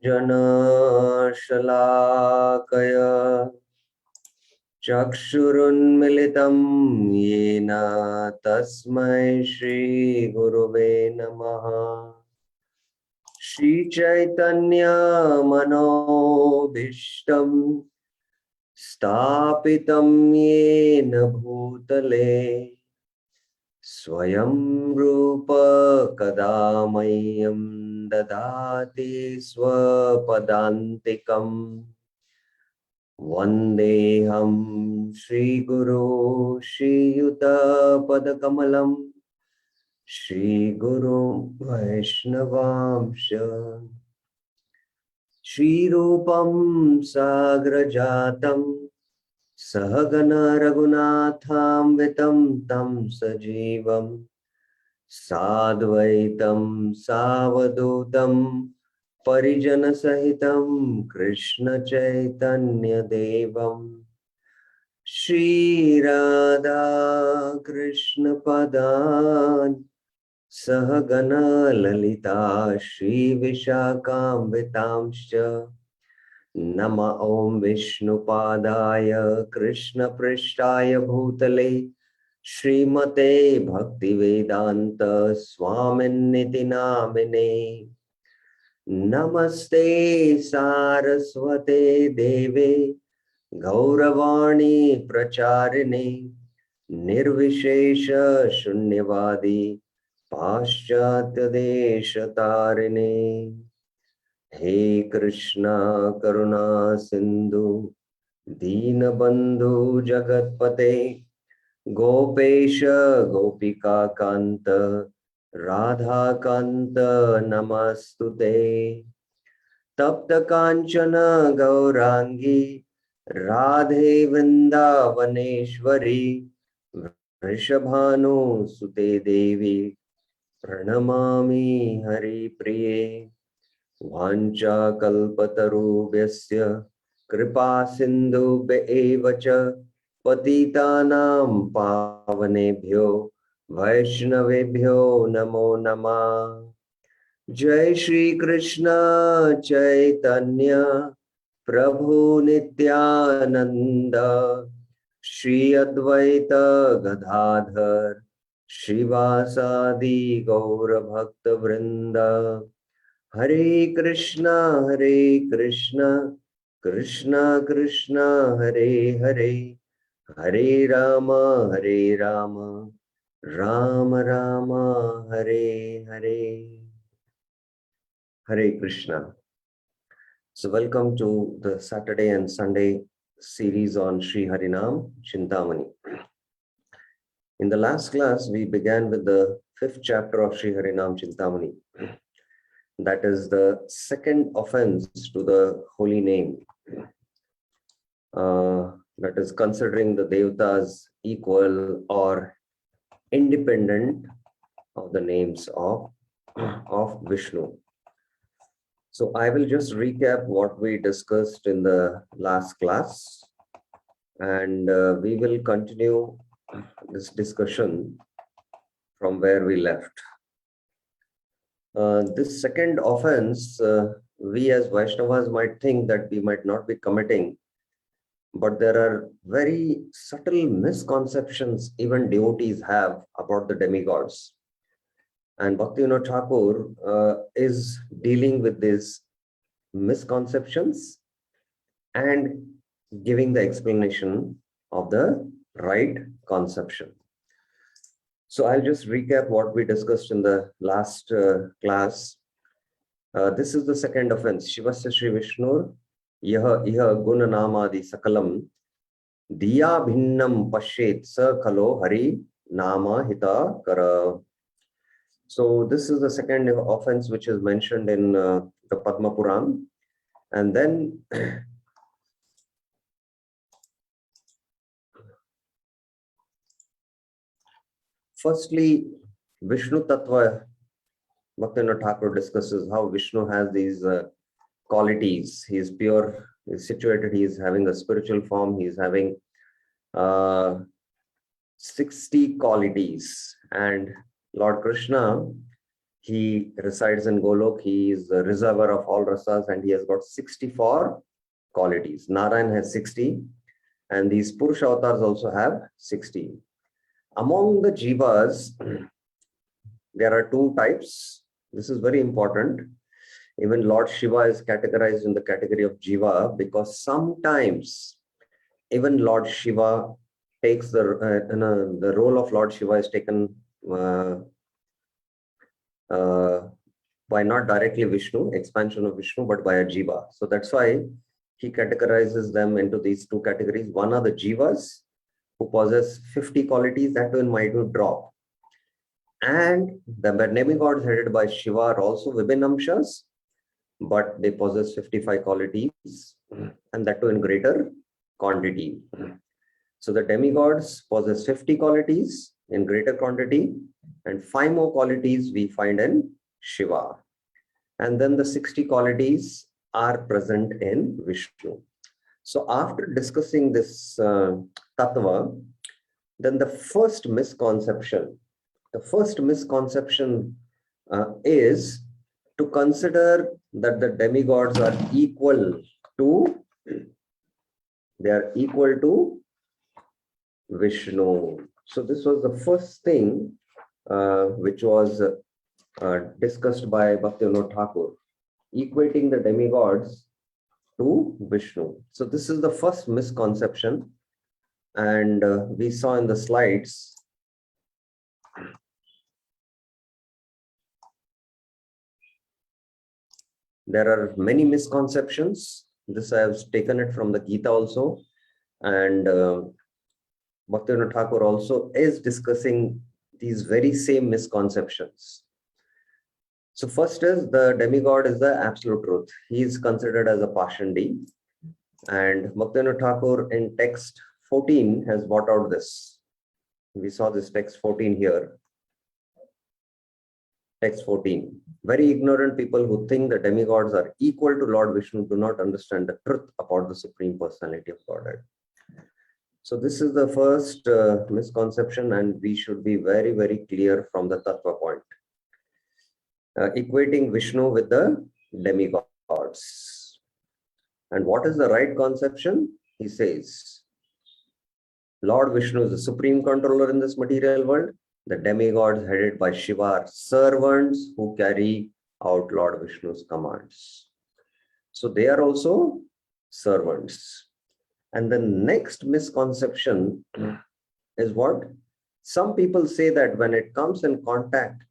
जनशलाकय चक्षुरुन्मिलितं येन तस्मै श्रीगुरुवे नमः। श्रीचैतन्यमनोभीष्टं स्थापितं येन भूतले स्वयं रूप कदा मह्यं ददाति स्वपदान्तिकम्। वन्देऽहं श्रीगुरो श्रीयुतपदकमलं श्रीगुरो वैष्णवांश। श्रीरूपं साग्रजातं सहगण रघुनाथान्वितं तं सजीवं साद्वैतं सावधूतं परिजनसहितं कृष्ण चैतन्यदेवं श्रीराधा कृष्ण पदान् सहगण ललिता श्रीविशाखान्वितांश्च। नमः ॐ विष्णुपादाय कृष्णपृष्ठाय भूतले श्रीमते भक्तिवेदांत स्वामिन्निति नामिने। नमस्ते सारस्वते देवे गौरवाणी प्रचारिणे निर्विशेष शून्यवादी पाश्चात्य देश तारिणे। हे कृष्णा करुणा सिंधु दीनबंधु जगतपते गोपेश गोपिका कांत राधा कांत नमस्तुते। तप्त कांचन गौरांगी राधे वृंदावनेश्वरी वृषभानुसुते देवी प्रणमामि हरिप्रिये। वाञ्छाकल्पतरुभ्यश्च कृपा सिन्धुभ्य एव च पतितानां पावनेभ्यो वैष्णवेभ्यो नमो नमः। जय श्री कृष्ण चैतन्य प्रभु नित्यानंद श्री अद्वैत गदाधर श्रीवासादि गौर भक्त वृंद। हरे Krishna Krishna Krishna Hare Hare Hare Ram Ram Ram Hare Hare. Hare Krishna. So welcome to the Saturday and Sunday series on Sri Harinam Chintamani. In the last class, we began with the 5th chapter of Sri Harinam Chintamani. That is the second offense to the holy name. That is considering the Devatas equal or independent of the names of Vishnu. So I will just recap what we discussed in the last class, and we will continue this discussion from where we left. This second offense, we as Vaishnavas might think that we might not be committing, but there are very subtle misconceptions even devotees have about the demigods. And Bhaktivinoda Thakur is dealing with these misconceptions and giving the explanation of the right conception. So I'll just recap what we discussed in the last class. This is the second offense. Shivasya Shri Vishnur Yaha Iha Guna Namadi Sakalam Diya Bhinnam Pashet Sa Khalo Hari Nama Hita Kara. So this is the second offense which is mentioned in the Padma Puran. And then firstly, Vishnu Tattva, Bhaktivinoda Thakur discusses how Vishnu has these qualities. He is pure, he is situated, he is having a spiritual form, he is having 60 qualities. And Lord Krishna He resides in Golok. He is the reservoir of all rasas, and he has got 64 qualities. Narayan has 60, and these Purusha avatars also have 60. Among the jivas, there are two types. This is very important. Even Lord Shiva is categorized in the category of jiva because sometimes even Lord Shiva takes the role of Lord Shiva is taken by not directly Vishnu, expansion of Vishnu, but by a jiva. So that's why he categorizes them into these two categories. One are the jivas who possess 50 qualities that will might drop. And the demigods headed by Shiva are also Vibhinamshas, but they possess 55 qualities, and that too in greater quantity. So the demigods possess 50 qualities in greater quantity, and 5 more qualities we find in Shiva. And then the 60 qualities are present in Vishnu. So after discussing this tattva, then the first misconception is to consider that the demigods are equal to Vishnu. So this was the first thing which was discussed by Bhaktivinoda Thakur, equating the demigods to Vishnu. So this is the first misconception, and we saw in the slides. There are many misconceptions. This I have taken it from the Gita also, and Bhaktivinoda Thakur also is discussing these very same misconceptions. So first is the demigod is the absolute truth. He is considered as a Pashandi, and Bhaktivinoda Thakur in text 14 has brought out this. We saw this text 14 here. Text 14. Very ignorant people who think the demigods are equal to Lord Vishnu do not understand the truth about the Supreme Personality of Godhead. So this is the first misconception, and we should be very, very clear from the Tattva point. Equating Vishnu with the demigods. And what is the right conception? He says, Lord Vishnu is the supreme controller in this material world. The demigods headed by Shiva are servants who carry out Lord Vishnu's commands. So they are also servants. And the next misconception is what? Some people say that when it comes in contact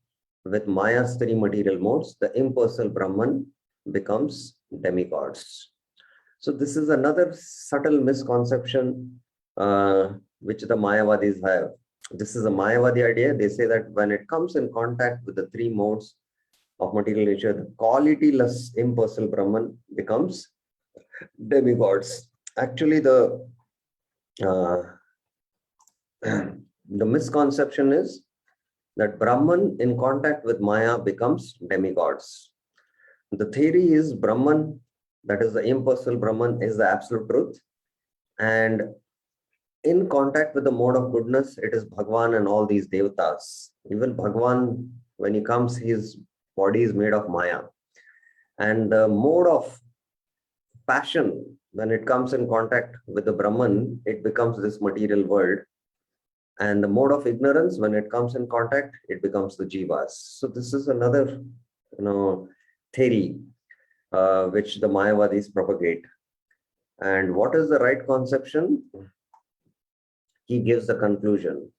with Maya's 3 material modes, the impersonal Brahman becomes demigods. So this is another subtle misconception which the Mayavadis have. This is a Mayavadi idea. They say that when it comes in contact with the 3 modes of material nature, the qualityless impersonal Brahman becomes demigods. Actually, the misconception is that Brahman in contact with Maya becomes demigods. The theory is Brahman, that is the impersonal Brahman, is the absolute truth. And in contact with the mode of goodness, it is Bhagwan and all these devatas. Even Bhagwan, when he comes, his body is made of Maya. And the mode of passion, when it comes in contact with the Brahman, it becomes this material world. And the mode of ignorance, when it comes in contact, it becomes the jivas. So this is another, theory which the Mayavadis propagate. And what is the right conception? He gives the conclusion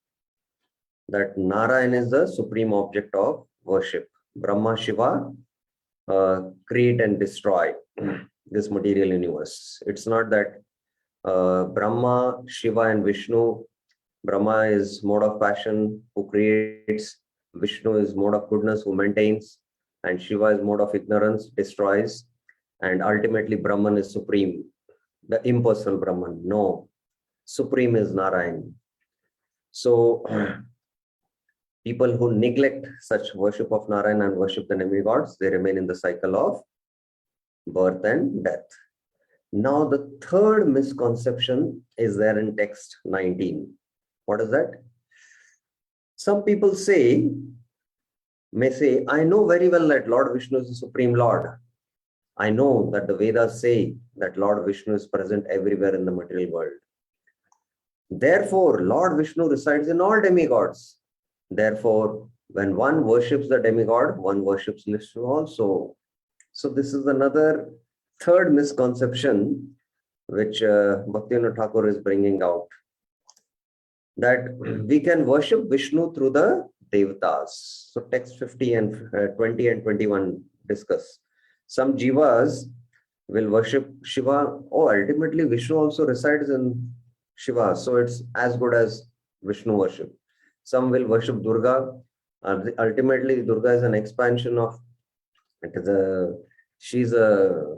that Narayan is the supreme object of worship. Brahma, Shiva create and destroy this material universe. It's not that Brahma, Shiva and Vishnu, Brahma is mode of passion who creates, Vishnu is mode of goodness who maintains, and Shiva is mode of ignorance, destroys, and ultimately Brahman is supreme, the impersonal Brahman. No, supreme is Narayan. So people who neglect such worship of Narayan and worship the demigods, they remain in the cycle of birth and death. Now the third misconception is there in text 19. What is that? Some people say may say, I know very well that Lord Vishnu is the Supreme Lord. I know that the Vedas say that Lord Vishnu is present everywhere in the material world. Therefore, Lord Vishnu resides in all demigods. Therefore, when one worships the demigod, one worships Vishnu also. So this is another third misconception which Bhaktivinoda Thakur is bringing out, that we can worship Vishnu through the Devatas. So text 50 and 20 and 21 discuss. Some jivas will worship Shiva. Oh, ultimately Vishnu also resides in Shiva. So it's as good as Vishnu worship. Some will worship Durga. Ultimately, Durga is an expansion of, she's a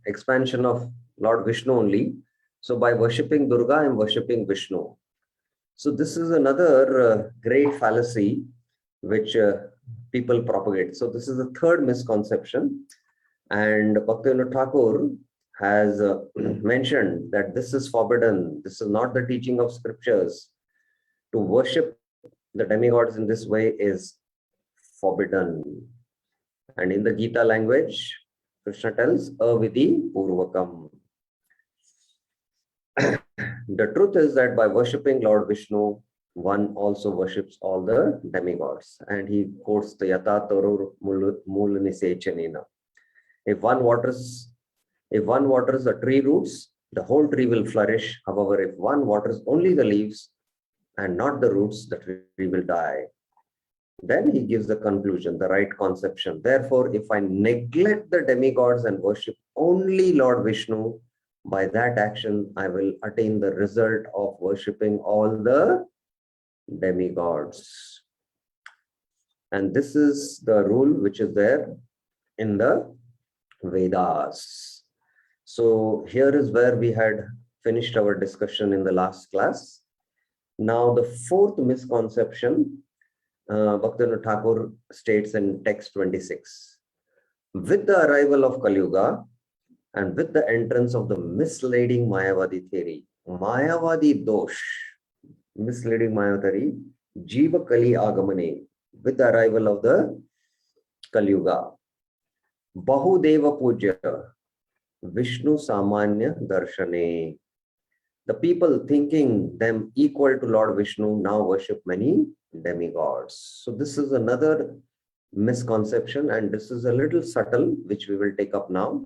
expansion of Lord Vishnu only. So by worshipping Durga, I'm worshipping Vishnu. So this is another great fallacy which people propagate. So this is the third misconception. And Bhaktivinoda Thakur has mentioned that this is forbidden. This is not the teaching of scriptures. To worship the demigods in this way is forbidden. And in the Gita language, Krishna tells, Avidhi Purvakam. The truth is that by worshipping Lord Vishnu, one also worships all the demigods. And he quotes the Yata Tarur Mulanisechanina. If one waters the tree roots, the whole tree will flourish. However, if one waters only the leaves and not the roots, the tree will die. Then he gives the conclusion, the right conception. Therefore, if I neglect the demigods and worship only Lord Vishnu, by that action, I will attain the result of worshipping all the demigods. And this is the rule which is there in the Vedas. So here is where we had finished our discussion in the last class. Now the fourth misconception, Bhaktivinoda Thakur states in text 26. With the arrival of Kali Yuga and with the entrance of the misleading Mayavadi theory, Mayavadi dosh, misleading Mayavadi, Jiva Kali Agamane, with the arrival of the Kali Yuga, Bahudeva Puja, Vishnu Samanya Darshane. The people thinking them equal to Lord Vishnu now worship many demigods. So this is another misconception, and this is a little subtle, which we will take up now.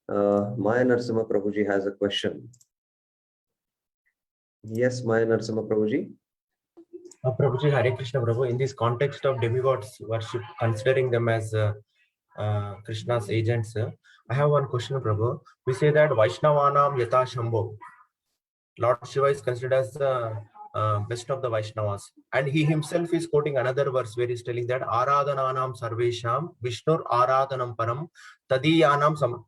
Maya Narasimha Prabhuji has a question. Yes, Maya Narasimha Prabhuji. Prabhuji, Hare Krishna Prabhu, in this context of demigods worship, considering them as Krishna's agents, I have one question, Prabhu. We say that Vaishnavanam Yata Shambho, Lord Shiva is considered as the best of the Vaishnavas. And he himself is quoting another verse where he's telling that Aradhananam Sarvesham Vishnur Aradhanam Param Tadiyanam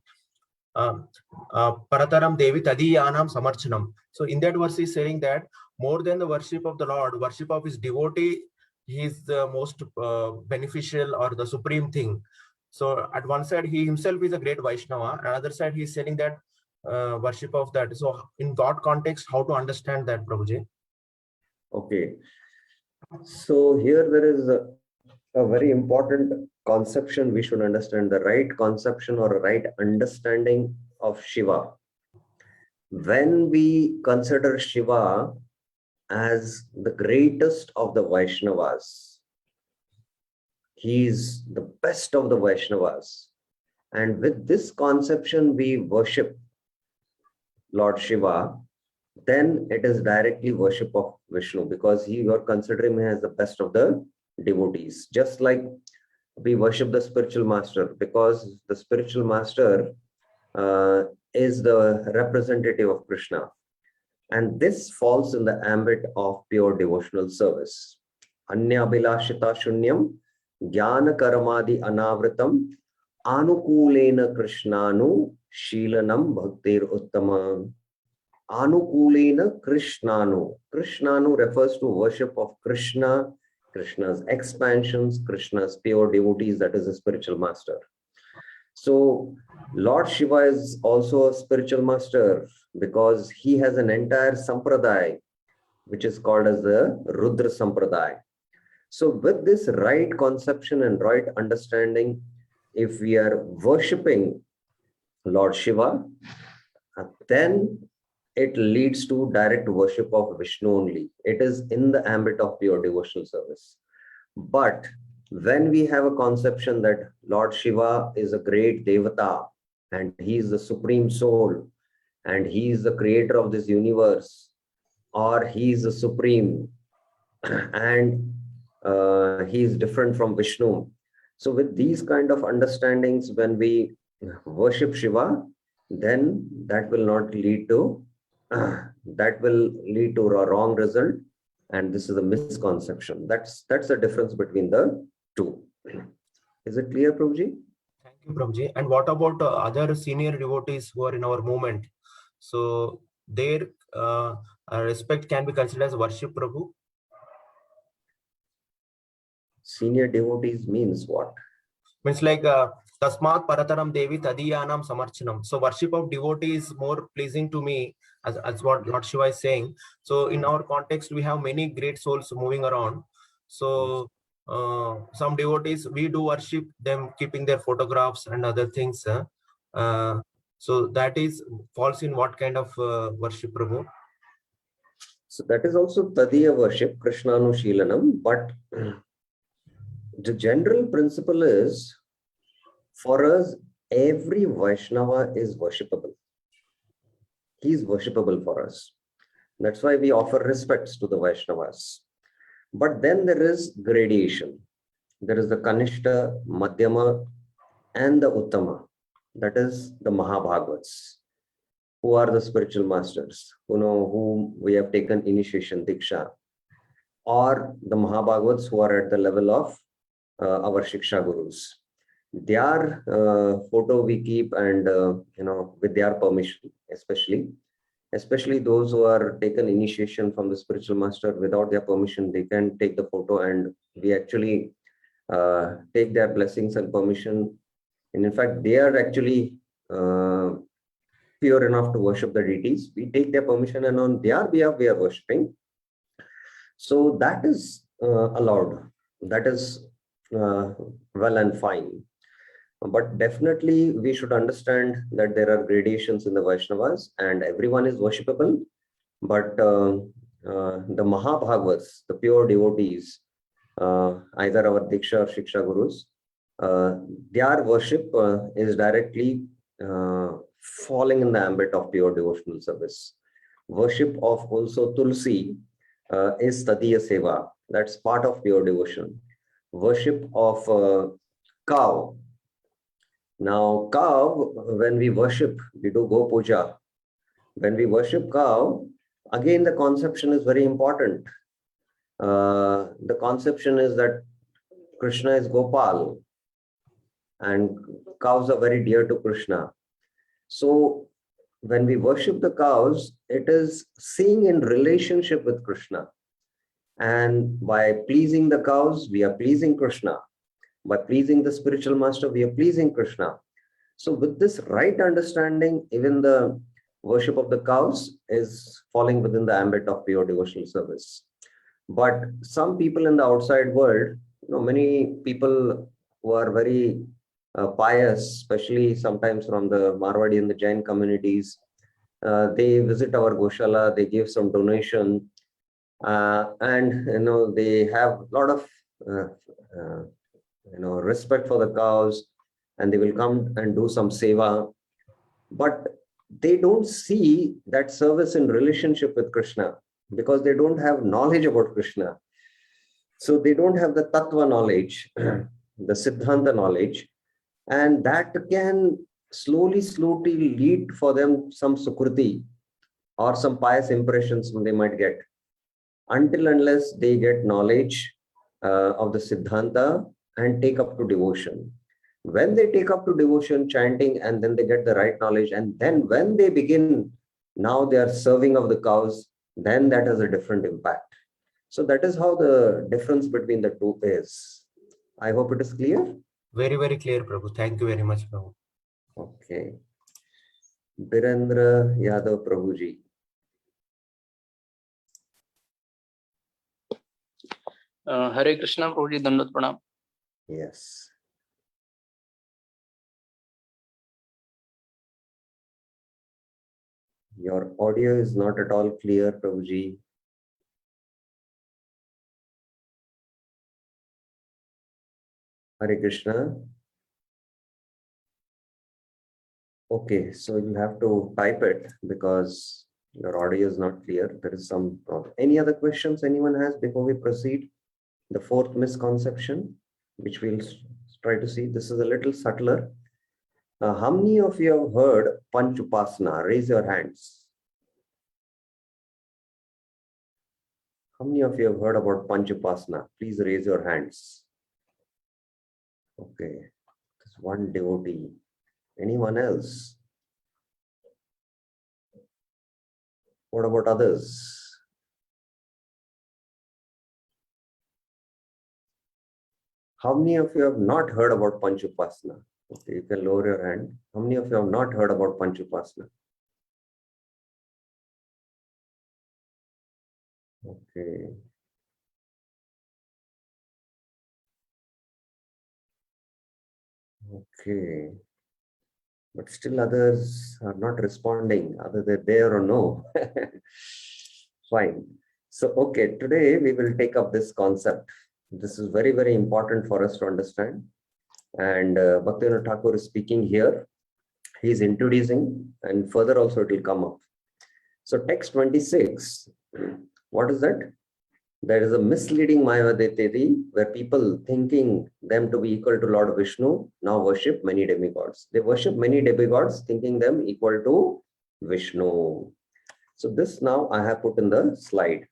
Parataram Devi Tadiyanam Samarchanam. So in that verse he's saying that more than the worship of the Lord, worship of his devotee, he is the most beneficial or the supreme thing. So at one side he himself is a great Vaishnava, another side he is saying that worship of that. So in God context, how to understand that, Prabhuji? Okay. So here there is a very important conception we should understand, the right conception or right understanding of Shiva. When we consider Shiva as the greatest of the Vaishnavas, he is the best of the Vaishnavas. And with this conception, we worship Lord Shiva, then it is directly worship of Vishnu, because you are considering him as the best of the devotees. Just like we worship the spiritual master, because the spiritual master is the representative of Krishna. And this falls in the ambit of pure devotional service. Anya Abhilashita Shunyam, Jnana Karamadi Anavritam, Anukulena Krishnanu, Shilanam Bhaktir Uttama. Anukulena Krishnanu. Krishnanu refers to worship of Krishna, Krishna's expansions, Krishna's pure devotees, that is a spiritual master. So Lord Shiva is also a spiritual master because he has an entire sampradaya, which is called as the Rudra Sampradaya. So with this right conception and right understanding, if we are worshipping Lord Shiva, then it leads to direct worship of Vishnu only. It is in the ambit of pure devotional service. But when we have a conception that Lord Shiva is a great Devata and he is the supreme soul and he is the creator of this universe, or he is the supreme and he is different from Vishnu. So with these kind of understandings, when we worship Shiva, then that will not lead to that will lead to a wrong result, and this is a misconception. That's the difference between the two. Is it clear, Prabhuji? Thank you, Prabhuji. And what about other senior devotees who are in our movement? So their respect can be considered as worship, Prabhu? Senior devotees means what? Means like Tasmat Parataram Devi Tadiyanam Samarchanam. So worship of devotee is more pleasing to me, as what Lord Shiva is saying. So in our context, we have many great souls moving around. So some devotees, we do worship them, keeping their photographs and other things. So that is falls in what kind of worship, Prabhu? So that is also Tadiya worship, Krishnanushilanam, but the general principle is, for us, every Vaishnava is worshipable. He is worshipable for us. That's why we offer respects to the Vaishnavas. But then there is gradation. There is the Kanishta, Madhyama, and the Uttama. That is the Mahabhagavats, who are the spiritual masters, whom we have taken initiation, Diksha, or the Mahabhagavats who are at the level of our Shiksha Gurus. Their photo we keep, and with their permission, especially those who are taken initiation from the spiritual master. Without their permission, they can take the photo, and we actually take their blessings and permission. And in fact, they are actually pure enough to worship the deities. We take their permission, and on their behalf we are worshipping. So that is allowed. That is well and fine. But definitely we should understand that there are gradations in the Vaishnavas and everyone is worshipable. But the Mahabhagavats, the pure devotees, either our Diksha or Shiksha Gurus, their worship is directly falling in the ambit of pure devotional service. Worship of also Tulsi is Tadiya Seva. That's part of pure devotion. Worship of cow. Now, cow, when we worship, we do Go Puja. When we worship cow, again, the conception is very important. The conception is that Krishna is Gopal and cows are very dear to Krishna. So when we worship the cows, it is seeing in relationship with Krishna. And by pleasing the cows, we are pleasing Krishna. By pleasing the spiritual master, we are pleasing Krishna. So with this right understanding, even the worship of the cows is falling within the ambit of pure devotional service. But some people in the outside world, many people who are very pious, especially sometimes from the Marwadi and the Jain communities, they visit our Goshala, they give some donation, and they have a lot of respect for the cows, and they will come and do some seva, but they don't see that service in relationship with Krishna because they don't have knowledge about Krishna. So they don't have the tattva knowledge, the siddhanta knowledge, and that can slowly lead for them some sukruti or some pious impressions they might get, until unless they get knowledge of the siddhanta and take up to devotion. When they take up to devotion, chanting, and then they get the right knowledge, and then when they begin, now they are serving of the cows, then that has a different impact. So that is how the difference between the two is. I hope it is clear. Very, very clear, Prabhu. Thank you very much, Prabhu. Okay. Birendra Yadav Prabhuji. हरे कृष्णा प्रभु जी, दंडवत प्रणाम। Yes. Your audio is not at all clear, Prabhuji. Hare Krishna. Okay, so you'll have to type it because your audio is not clear. There is some problem. Any other questions anyone has before we proceed? The fourth misconception, which we'll try to see. This is a little subtler. How many of you have heard Panch Upasana? Raise your hands. How many of you have heard about Panch Upasana? Please raise your hands. Okay, there's one devotee. Anyone else? What about others? How many of you have not heard about Panch Upasana? Okay, you can lower your hand. How many of you have not heard about Panch Upasana? Okay. Okay. But still others are not responding, either they're there or no. Fine. So, okay, today we will take up this concept. This is very, very important for us to understand. And Bhaktivinoda Thakur is speaking here. He is introducing, and further also it will come up. So, text 26, what is that? There is a misleading Mayavadetedi where people thinking them to be equal to Lord Vishnu now worship many demigods. They worship many demigods thinking them equal to Vishnu. So this now I have put in the slide.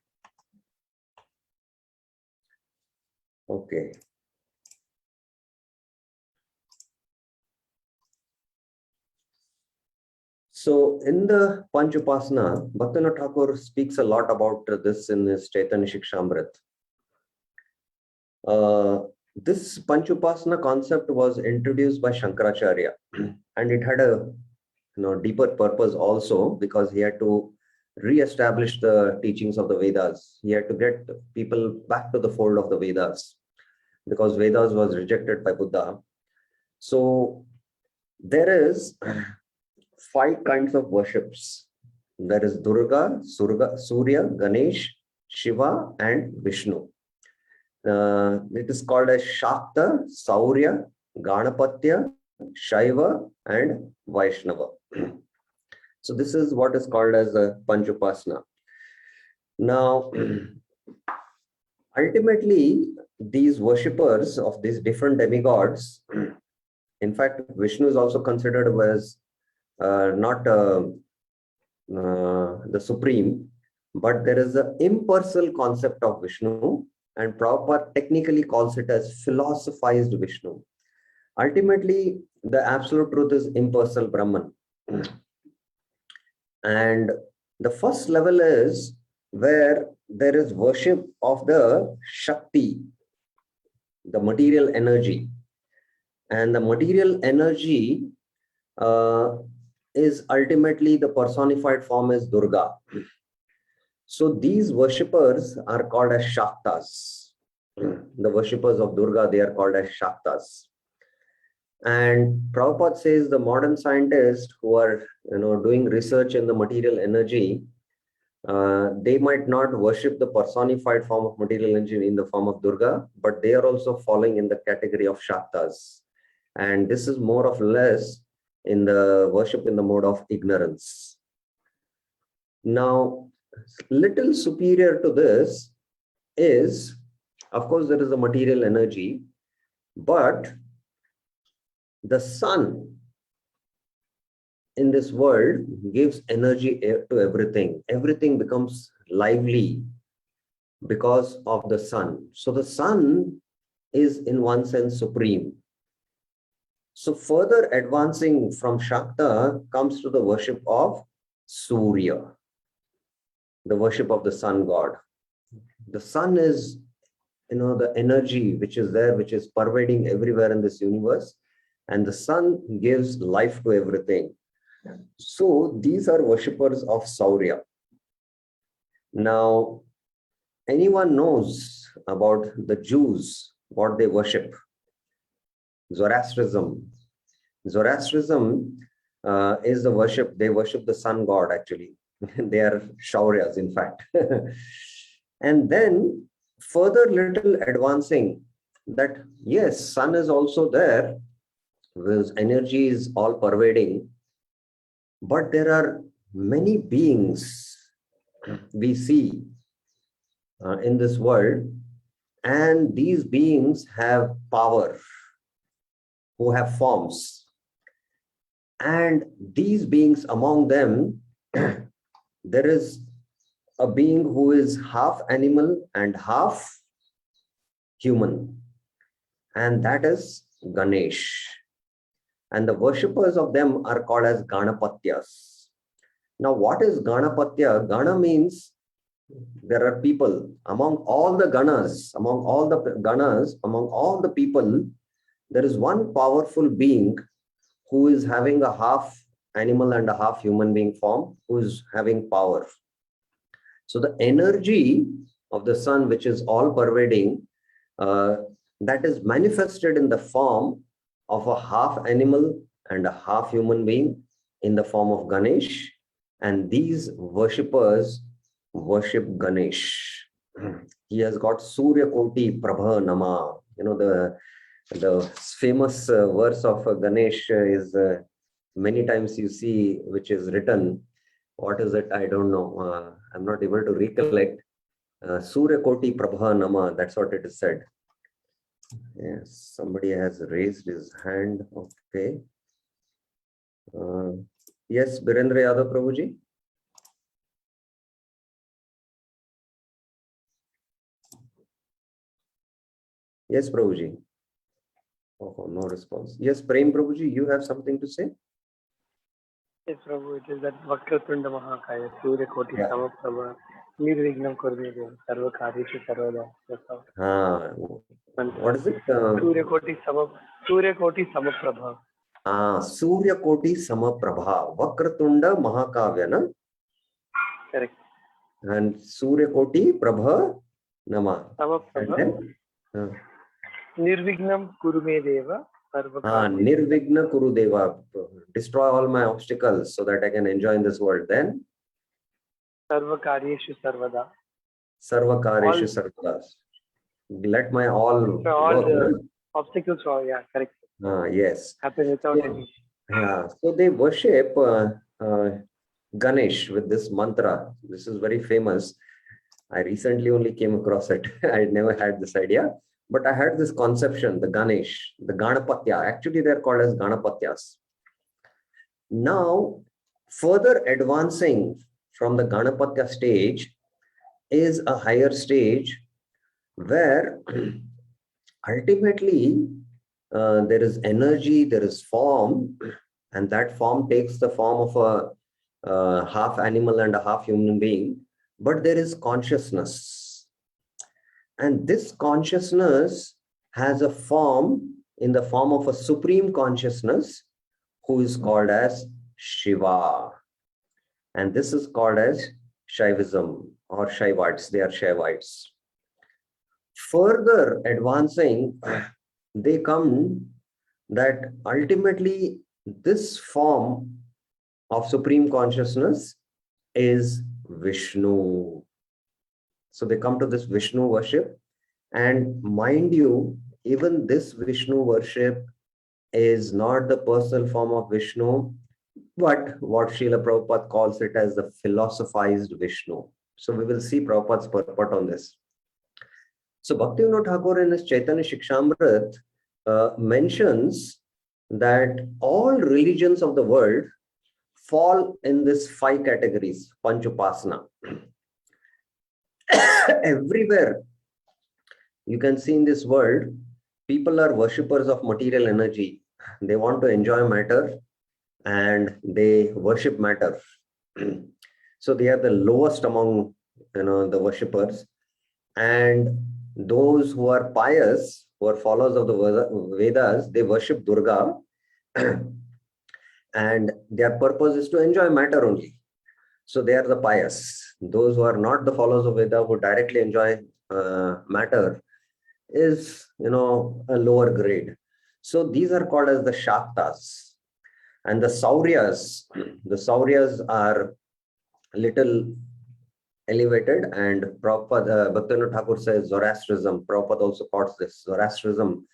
Okay. So in the Panch Upasana, Bhaktivinoda Thakur speaks a lot about this in his Chaitanya Shikshamrit. This Panch Upasana concept was introduced by Shankaracharya, and it had a deeper purpose also, because he had to re-establish the teachings of the Vedas. He had to get people back to the fold of the Vedas, because Vedas was rejected by Buddha. So there is 5 kinds of worships. There is Durga, Surya, Ganesh, Shiva, and Vishnu. It is called as Shakta, Saurya, Ganapatya, Shaiva, and Vaishnava. So this is what is called as a Panch Upasana. Now, ultimately, these worshippers of these different demigods, in fact, Vishnu is also considered as not the supreme, but there is an impersonal concept of Vishnu, and Prabhupada technically calls it as philosophized Vishnu. Ultimately, the absolute truth is impersonal Brahman. And the first level is where there is worship of the Shakti, the material energy. And the material energy is ultimately the personified form is Durga. So these worshippers are called as Shaktas. The worshippers of Durga, they are called as Shaktas. And Prabhupada says the modern scientists who are doing research in the material energy, they might not worship the personified form of material energy in the form of Durga, but they are also falling in the category of Shaktas. And this is more or less in the worship in the mode of ignorance. Now, little superior to this is, of course, there is a material energy, but the sun in this world gives energy to everything. Everything becomes lively because of the sun. So the sun is in one sense supreme. So further advancing from Shakta comes to the worship of Surya, the worship of the sun god. The sun is, the energy which is there, which is pervading everywhere in this universe, and the sun gives life to everything. So these are worshippers of Saurya. Now, anyone knows about the Jews, what they worship? Zoroastrianism. Zoroastrianism is the worship, they worship the sun god actually. They are Shauryas, in fact. And then further little advancing that, yes, sun is also there, whose energy is all pervading, but there are many beings we see in this world, and these beings have power, who have forms. And these beings, among them, there is a being who is half animal and half human, and that is Ganesh. And the worshippers of them are called as Ganapatyas. Now, what is Ganapatya? Gana means there are people. Among all the Ganas, among all the people, there is one powerful being who is having a half animal and a half human being form, who is having power. So the energy of the sun, which is all pervading, that is manifested in the form of a half animal and a half human being in the form of Ganesh. And these worshippers worship Ganesh. He has got Surya Koti Prabha Nama. You know, the famous verse of Ganesh is many times you see, which is written. What is it? I don't know. I'm not able to recollect. Surya Koti Prabha Nama. That's what it is said. Yes, somebody has raised his hand. Okay. Yes, Birendra Yadav Prabhuji. Yes, Prabhuji. Oh, no response. Yes, Prem Prabhuji, you have something to say? Yes, Prabhu, it is that Vakrtunda Mahakaya, Surya Koti Yeah. Samaprabha, Nirvignam Kurmedeva, Sarva Karyeshu Sarvada. That's all. What is it? Surya Koti Samaprabha. Surya Koti Samaprabha, Vakrtunda Mahakavya, na? Correct. And Surya Koti Prabha Nama. Samaprabha. Nirvignam Kurmedeva, Sarva Karyeshu. Nirvigna Kurudeva. Destroy all my obstacles so that I can enjoy in this world. Then Sarva Karyeshu Sarvada. Sarva Karyeshu Sarvada. Let my all work, obstacles are, yeah, correct. yes. Happen without any. Yeah. So they worship Ganesh with this mantra. This is very famous. I recently only came across it. I never had this idea, but I had this conception, the Ganesh, the Ganapatya. Actually, they're called as Ganapatyas. Now, further advancing from the Ganapatya stage is a higher stage where ultimately there is energy, there is form, and that form takes the form of a half animal and a half human being, but there is consciousness. And this consciousness has a form in the form of a supreme consciousness who is called as Shiva. And this is called as Shaivism or Shaivites. They are Shaivites. Further advancing, they come that ultimately this form of supreme consciousness is Vishnu. So they come to this Vishnu worship, and mind you, even this Vishnu worship is not the personal form of Vishnu, but what Srila Prabhupada calls it as the philosophized Vishnu. So we will see Prabhupada's purport on this. So Bhaktivinoda Thakur in his Chaitanya Shikshamrit mentions that all religions of the world fall in this 5 categories, Panchupasana. Everywhere you can see in this world, people are worshippers of material energy. They want to enjoy matter and they worship matter. So they are the lowest among the worshippers. And those who are pious, who are followers of the Vedas, they worship Durga. And their purpose is to enjoy matter only. So they are the pious. Those who are not the followers of Veda, who directly enjoy matter, is, a lower grade. So these are called as the Shaktas. And the Sauryas are little elevated, and Prabhupada, Bhaktivinoda Thakur says Zoroastrianism. Prabhupada also calls this Zoroastrianism.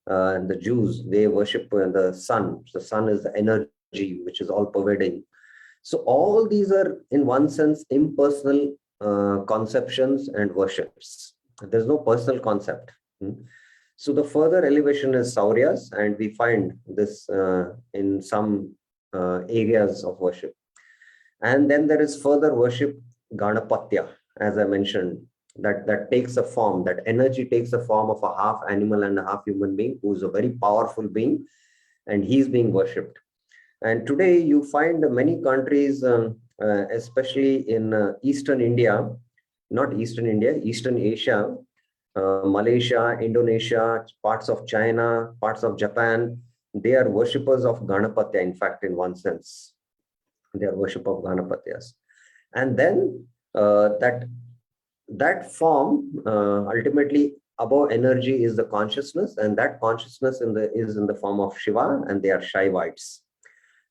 And the Jews, they worship the sun. The sun is the energy which is all pervading. So all these are, in one sense, impersonal conceptions and worships. There's no personal concept. So the further elevation is Sauryas, and we find this in some areas of worship. And then there is further worship, Ganapatya, as I mentioned, that takes a form, that energy takes a form of a half animal and a half human being, who is a very powerful being, and he's being worshipped. And today you find many countries, especially in Eastern India, not Eastern India, Eastern Asia, Malaysia, Indonesia, parts of China, parts of Japan, they are worshippers of Ganapatya, in fact, in one sense. They are worship of Ganapatyas. And then that form, ultimately above energy is the consciousness, and that consciousness is in the form of Shiva, and they are Shaivites.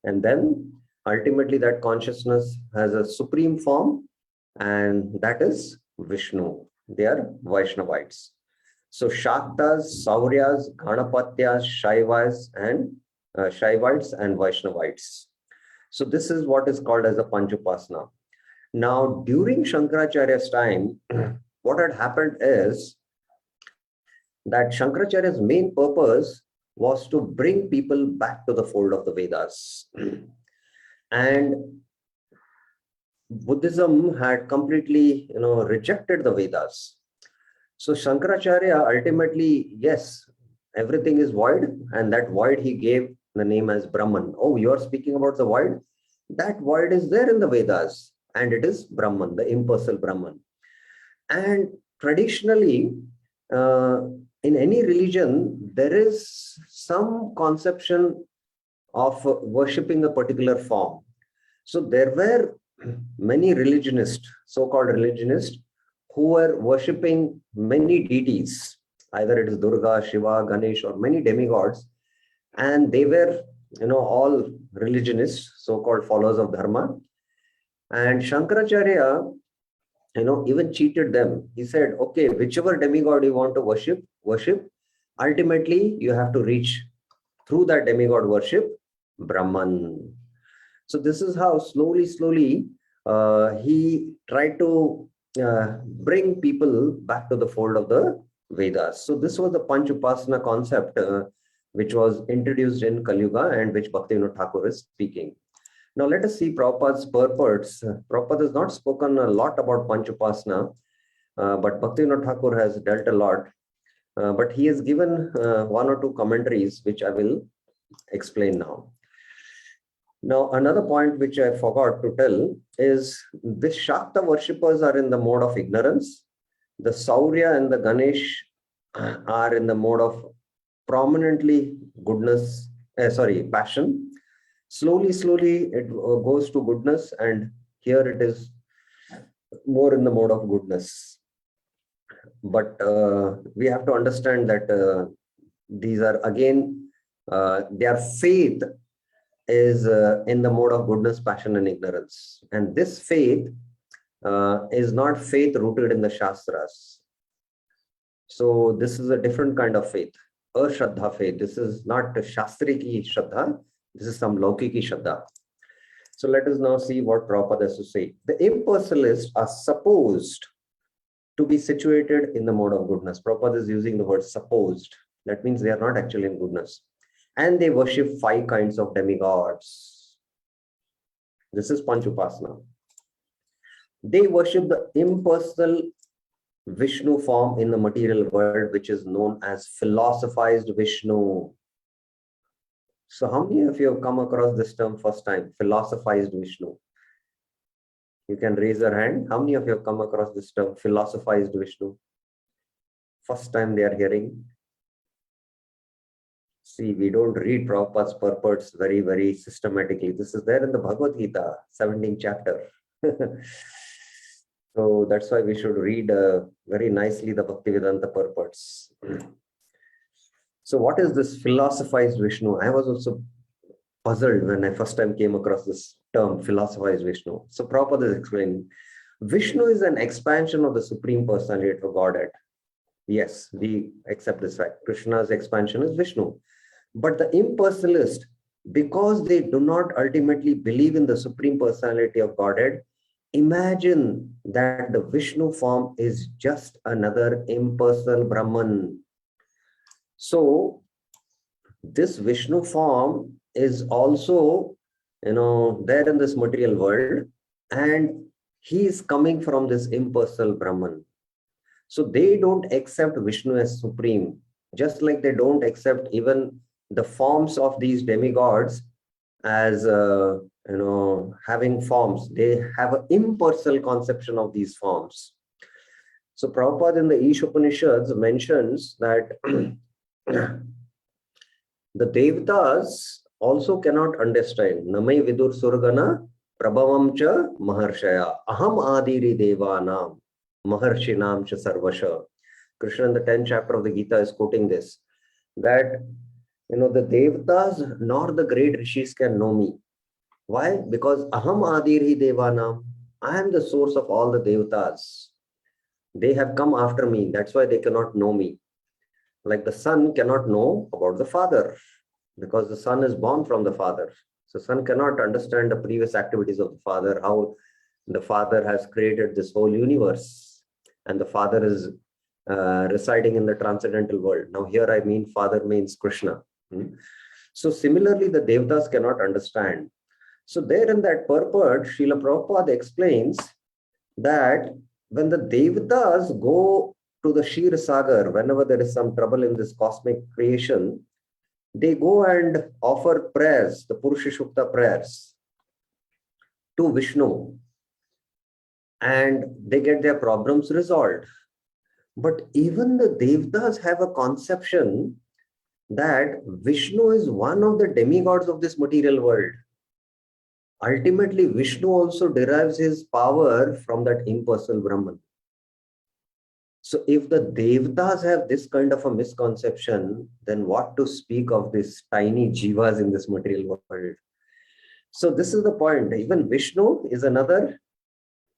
And then ultimately that consciousnus has a supreme form, and that is Vishnu. They are Vaishnavites. So Shaktas, Sauryas, Ganapatyas, Shaivites and Vaishnavites. So this is what is called as a Panchupasana. Now, during Shankaracharya's time, what had happened is that Shankaracharya's main purpose was to bring people back to the fold of the Vedas. And Buddhism had completely, rejected the Vedas. So Shankaracharya ultimately, yes, everything is void, and that void he gave the name as Brahman. Oh, you're speaking about the void? That void is there in the Vedas, and it is Brahman, the impersonal Brahman. And traditionally, in any religion, there is some conception of worshipping a particular form. So there were many religionists, so-called religionists, who were worshipping many deities, either it is Durga, Shiva, Ganesh, or many demigods, and they were, all religionists, so-called followers of Dharma. And Shankaracharya, even cheated them. He said, okay, whichever demigod you want to worship. Ultimately, you have to reach through that demigod worship, Brahman. So this is how slowly, he tried to bring people back to the fold of the Vedas. So this was the Panchupasana concept, which was introduced in Kali Yuga, and which Bhaktivinoda Thakur is speaking. Now let us see Prabhupada's purports. Prabhupada has not spoken a lot about Panchupasana, but Bhaktivinoda Thakur has dealt a lot. But he has given one or two commentaries, which I will explain now. Now, another point which I forgot to tell is this Shakta worshippers are in the mode of ignorance. The Saurya and the Ganesh are in the mode of prominently passion. Slowly, it goes to goodness, and here it is more in the mode of goodness. But we have to understand that these are again, their faith is in the mode of goodness, passion, and ignorance. And this faith is not faith rooted in the Shastras. So this is a different kind of faith, Ashraddha faith. This is not Shastriki Shraddha. This is some Laukiki Shraddha. So let us now see what Prabhupada has to say. The impersonalists are supposed to be situated in the mode of goodness. Prabhupada is using the word supposed. That means they are not actually in goodness. And they worship 5 kinds of demigods. This is Panchupasana. They worship the impersonal Vishnu form in the material world, which is known as philosophized Vishnu. So how many of you have come across this term first time, philosophized Vishnu? You can raise your hand. How many of you have come across this term, philosophized Vishnu? First time they are hearing. See, we don't read Prabhupada's purports very, very systematically. This is there in the Bhagavad Gita, 17th chapter. So that's why we should read very nicely the Bhaktivedanta purports. So what is this philosophized Vishnu? I was also puzzled when I first time came across this term, philosophized Vishnu. So Prabhupada is explaining, Vishnu is an expansion of the Supreme Personality of Godhead. Yes, we accept this fact. Krishna's expansion is Vishnu. But the impersonalist, because they do not ultimately believe in the Supreme Personality of Godhead, imagine that the Vishnu form is just another impersonal Brahman. So this Vishnu form is also, there in this material world, and he is coming from this impersonal Brahman. So they don't accept Vishnu as supreme, just like they don't accept even the forms of these demigods as having forms. They have an impersonal conception of these forms. So Prabhupada in the Ishopanishads mentions that the Devatas also cannot understand. Namai vidur surgana prabhavam cha maharshaya aham adiri devanam maharshinam cha sarvasha. Krishna in the 10th chapter of the Gita is quoting this, that the Devatas nor the great rishis can know me. Why? Because aham adiri devanam, I am the source of all the Devatas. They have come after me. That's why they cannot know me. Like the son cannot know about the father, because the son is born from the father. So son cannot understand the previous activities of the father, how the father has created this whole universe, and the father is residing in the transcendental world. Now here I mean father means Krishna. So similarly, the Devatas cannot understand. So there in that purport, Srila Prabhupada explains that when the Devatas go to the Shir Sagar, whenever there is some trouble in this cosmic creation, they go and offer prayers, the Purusha Shukta prayers, to Vishnu, and they get their problems resolved. But even the Devatas have a conception that Vishnu is one of the demigods of this material world. Ultimately, Vishnu also derives his power from that impersonal Brahman. So if the Devatas have this kind of a misconception, then what to speak of these tiny jivas in this material world? So this is the point. Even Vishnu is another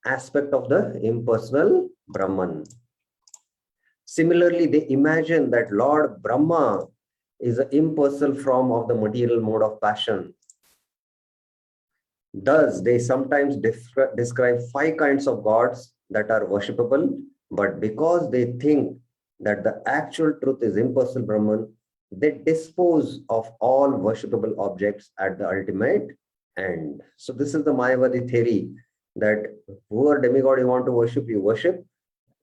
aspect of the impersonal Brahman. Similarly, they imagine that Lord Brahma is an impersonal form of the material mode of passion. Thus, they sometimes describe 5 kinds of gods that are worshipable, but because they think that the actual truth is impersonal Brahman, they dispose of all worshipable objects at the ultimate end. So this is the Mayavadi theory, that whoever demigod you want to worship, you worship,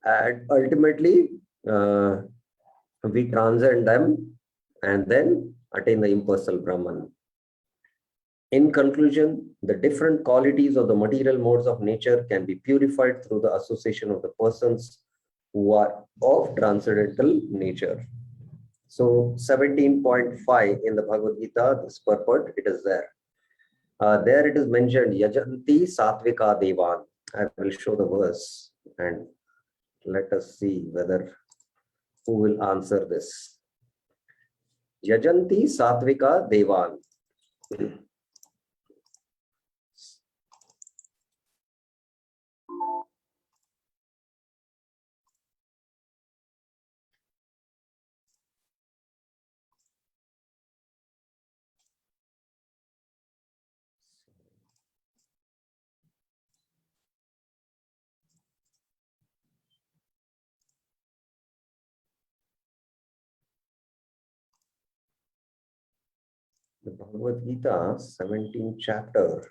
and ultimately we transcend them and then attain the impersonal Brahman. In conclusion, the different qualities of the material modes of nature can be purified through the association of the persons who are of transcendental nature. So 17.5 in the Bhagavad Gita, this purport, it is there. There it is mentioned, Yajanti Satvika Devan. I will show the verse and let us see whether who will answer this. Yajanti Satvika Devan. The Bhagavad Gita, 17th chapter,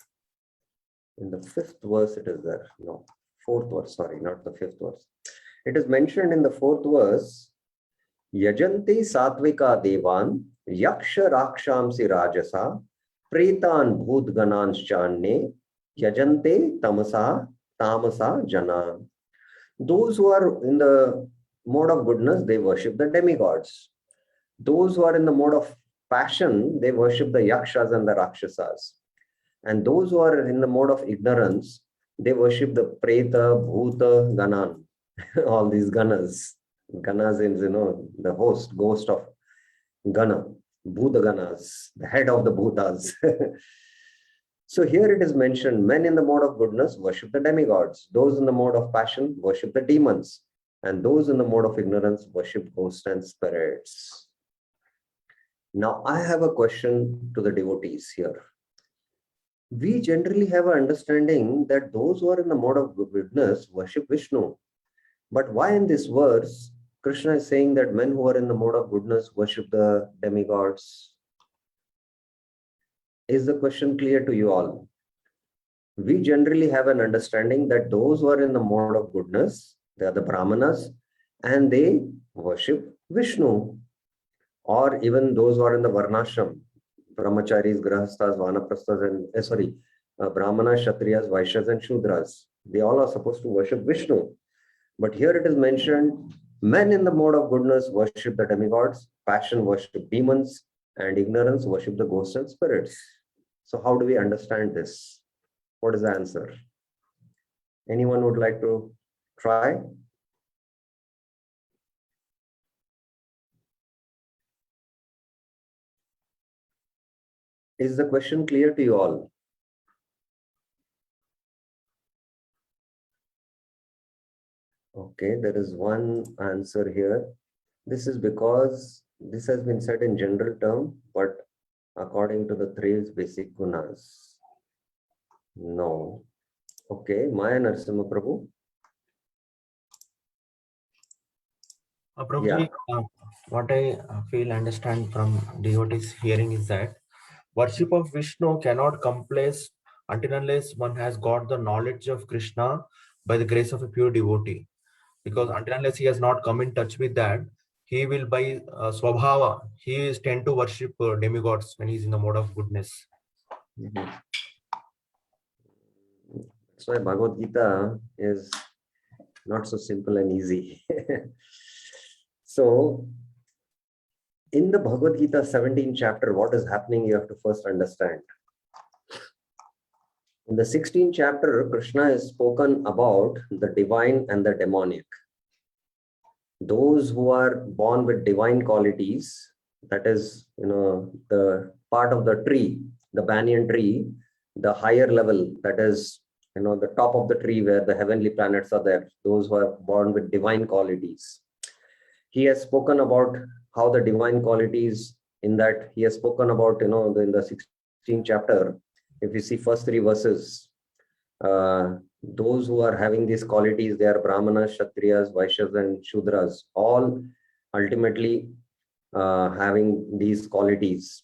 in the 5th verse it is there. No, 4th verse, sorry, not the 5th verse. It is mentioned in the 4th verse, Yajanti Satvika Devan, Yaksha Rakshamsi Rajasa, Pretan Bhutganans Channe, Yajante Tamasa Jana. Those who are in the mode of goodness, they worship the demigods. Those who are in the mode of passion, they worship the yakshas and the rakshasas. And those who are in the mode of ignorance, they worship the Preta, Bhuta, Ganan, all these Ganas. Ganas is, the host, ghost of Gana, Bhuta Ganas, the head of the Bhutas. So here it is mentioned, men in the mode of goodness worship the demigods. Those in the mode of passion worship the demons. And those in the mode of ignorance worship ghosts and spirits. Now, I have a question to the devotees here. We generally have an understanding that those who are in the mode of goodness worship Vishnu. But why in this verse, Krishna is saying that men who are in the mode of goodness worship the demigods? Is the question clear to you all? We generally have an understanding that those who are in the mode of goodness, they are the Brahmanas, and they worship Vishnu. Or even those who are in the Varnashram, Brahmacharis, Grahasthas, Vanaprasthas, and Brahmanas, Kshatriyas, Vaishyas, and Shudras. They all are supposed to worship Vishnu. But here it is mentioned, men in the mode of goodness worship the demigods, passion worship demons, and ignorance worship the ghosts and spirits. So how do we understand this? What is the answer? Anyone would like to try? Is the question clear to you all? Okay, there is one answer here. This is because this has been said in general term, but according to the three basic gunas. No. Okay, Maya Narasimha Prabhu. Prabhuji, what I feel understand from devotees hearing is that worship of Vishnu cannot complete until unless one has got the knowledge of Krishna by the grace of a pure devotee. Because until unless he has not come in touch with that, he will by swabhava, he is tend to worship demigods when he's in the mode of goodness. That's why Bhagavad Gita is not so simple and easy. So, in the Bhagavad Gita 17th chapter, what is happening, you have to first understand. In the 16th chapter, Krishna has spoken about the divine and the demonic. Those who are born with divine qualities, that is, the part of the tree, the banyan tree, the higher level, that is, the top of the tree where the heavenly planets are there, those who are born with divine qualities. He has spoken about how the divine qualities, in that he has spoken about, in the 16th chapter, if you see first three verses, those who are having these qualities, they are Brahmanas, Kshatriyas, Vaishyas, and Shudras, all ultimately having these qualities.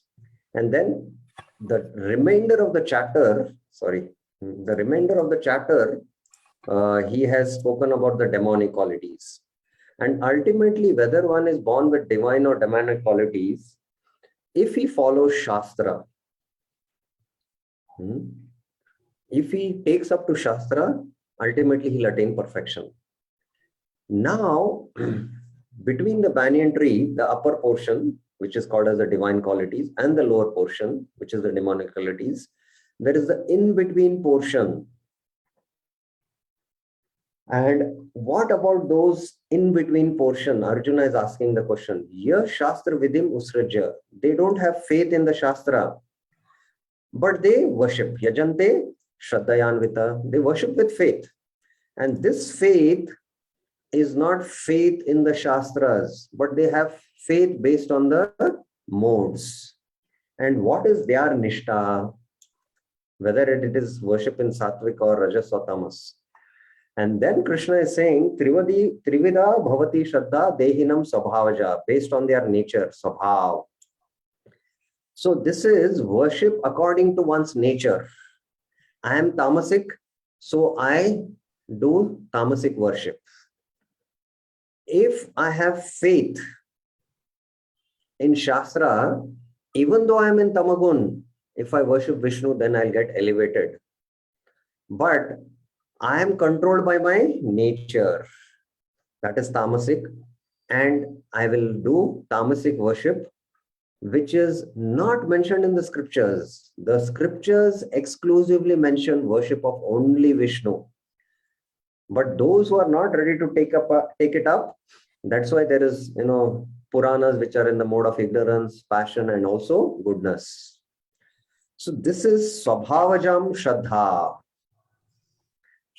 And then the remainder of the chapter, he has spoken about the demonic qualities. And ultimately, whether one is born with divine or demonic qualities, if he follows Shastra, if he takes up to Shastra, ultimately he'll attain perfection. Now, between the banyan tree, the upper portion, which is called as the divine qualities, and the lower portion, which is the demonic qualities, there is the in-between portion. And what about those in-between portion? Arjuna is asking the question. Ye Shastra Vidim Usraja. They don't have faith in the Shastra, but they worship. Yajante Shraddhayanvita. They worship with faith. And this faith is not faith in the Shastras, but they have faith based on the modes. And what is their Nishta? Whether it is worship in Sattvic or Rajas or Tamas. And then Krishna is saying, Trivida Bhavati Shraddha Dehinam Sabhavaja, based on their nature, Sabhav. So this is worship according to one's nature. I am tamasic, so I do tamasic worship. If I have faith in Shastra, even though I am in Tamagun, if I worship Vishnu, then I'll get elevated. But I am controlled by my nature, that is tamasic, and I will do tamasic worship which is not mentioned in the scriptures. The scriptures exclusively mention worship of only Vishnu. But those who are not ready to take it up, that's why there is, Puranas which are in the mode of ignorance, passion, and also goodness. So this is Swabhavajam Shraddha.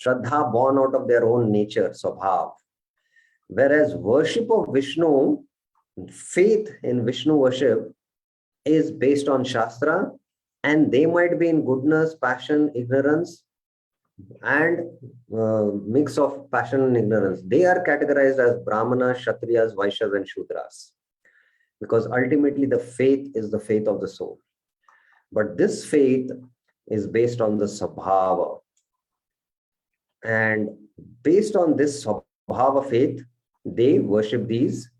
Shraddha born out of their own nature, Swabhav. Whereas worship of Vishnu, faith in Vishnu worship is based on Shastra, and they might be in goodness, passion, ignorance, and mix of passion and ignorance. They are categorized as Brahmanas, Kshatriyas, Vaishyas, and Shudras, because ultimately the faith is the faith of the soul. But this faith is based on the Swabhava. And based on this Swabhava faith, they worship these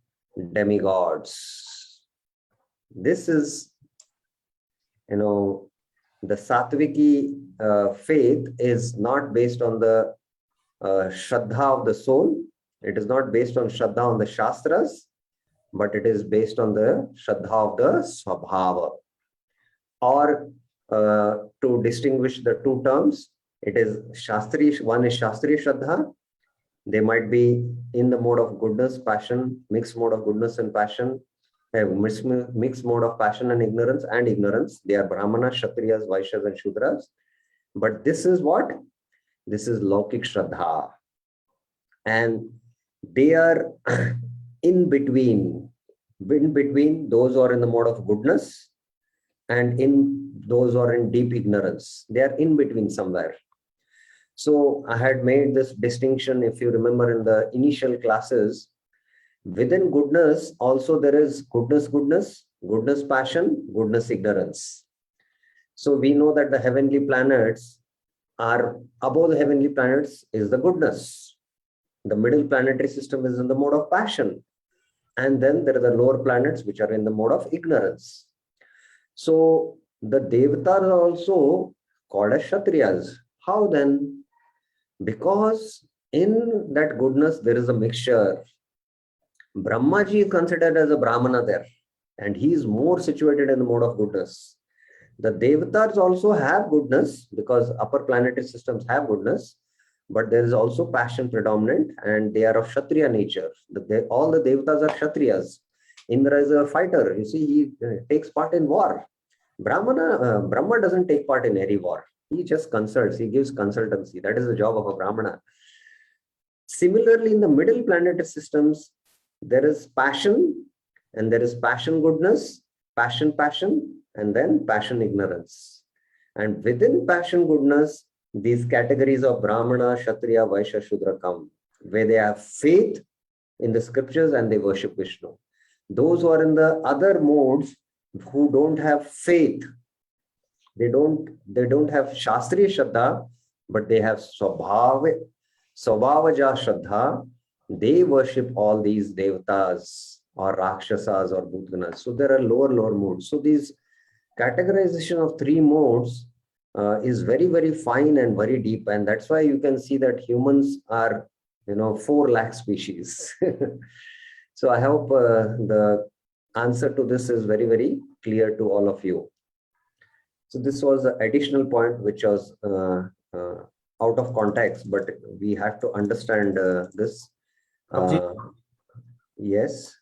demigods. This is, the Satviki faith is not based on the Shraddha of the soul. It is not based on Shraddha on the Shastras, but it is based on the Shraddha of the Swabhava. Or to distinguish the two terms, it is Shastri, one is Shastri Shraddha. They might be in the mode of goodness, passion, mixed mode of goodness and passion, mixed mode of passion and ignorance. They are Brahmanas, Kshatriyas, Vaishyas, and Shudras. But this is what? This is Laukik Shraddha. And they are in between those who are in the mode of goodness and in those who are in deep ignorance. They are in between somewhere. So I had made this distinction, if you remember in the initial classes, within goodness also there is goodness, passion, goodness, ignorance. So we know that the heavenly planets are above the heavenly planets is the goodness. The middle planetary system is in the mode of passion. And then there are the lower planets which are in the mode of ignorance. So the Devatas are also called as Kshatriyas. How then? Because in that goodness there is a mixture. Brahmaji is considered as a Brahmana there, and he is more situated in the mode of goodness. The Devatas also have goodness because upper planetary systems have goodness, but there is also passion predominant and they are of Kshatriya nature. All the Devatas are Kshatriyas. Indra is a fighter. You see, he takes part in war. Brahma doesn't take part in any war. He just consults, he gives consultancy. That is the job of a Brahmana. Similarly, in the middle planetary systems, there is passion, and there is passion goodness, passion, and then passion ignorance. And within passion goodness, these categories of Brahmana, Kshatriya, Vaishya, Shudra come, where they have faith in the scriptures and they worship Vishnu. Those who are in the other modes, who don't have faith, they don't have Shastriya Shraddha, but they have Swabhavaja Shraddha. They worship all these Devatas or Rakshasas or Bhutganas. So there are lower modes. So these categorization of three modes is very, very fine and very deep. And that's why you can see that humans are, 4 lakh species. So I hope the answer to this is very, very clear to all of you. So this was an additional point which was out of context, but we have to understand this. Yes.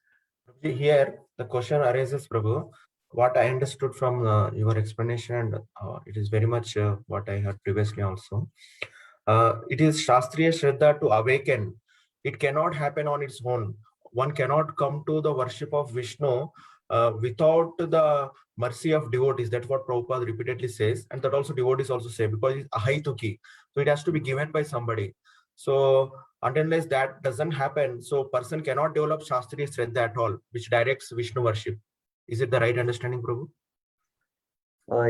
Here, the question arises, Prabhu. What I understood from your explanation, and it is very much what I heard previously also. It is Shastriya Shraddha to awaken. It cannot happen on its own. One cannot come to the worship of Vishnu without the mercy of devotees. That's what Prabhupada repeatedly says. And that also devotees also say, because it's ahaituki. So it has to be given by somebody. So unless that doesn't happen, so person cannot develop Shastriya Shraddha at all, which directs Vishnu worship. Is it the right understanding, Prabhu?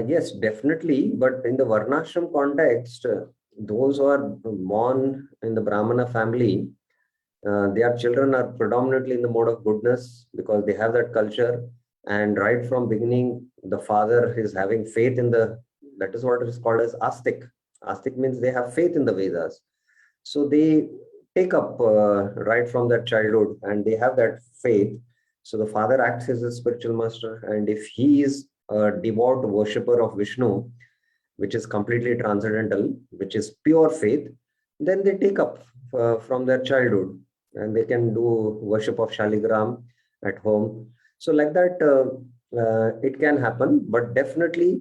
Yes, definitely. But in the Varnashram context, those who are born in the Brahmana family, their children are predominantly in the mode of goodness because they have that culture. And right from beginning, the father is having faith in that is what is called as Astik. Astik means they have faith in the Vedas. So they take up right from their childhood and they have that faith. So the father acts as a spiritual master, and if he is a devout worshipper of Vishnu, which is completely transcendental, which is pure faith, then they take up from their childhood, and they can do worship of Shaligram at home. So like that, it can happen, but definitely,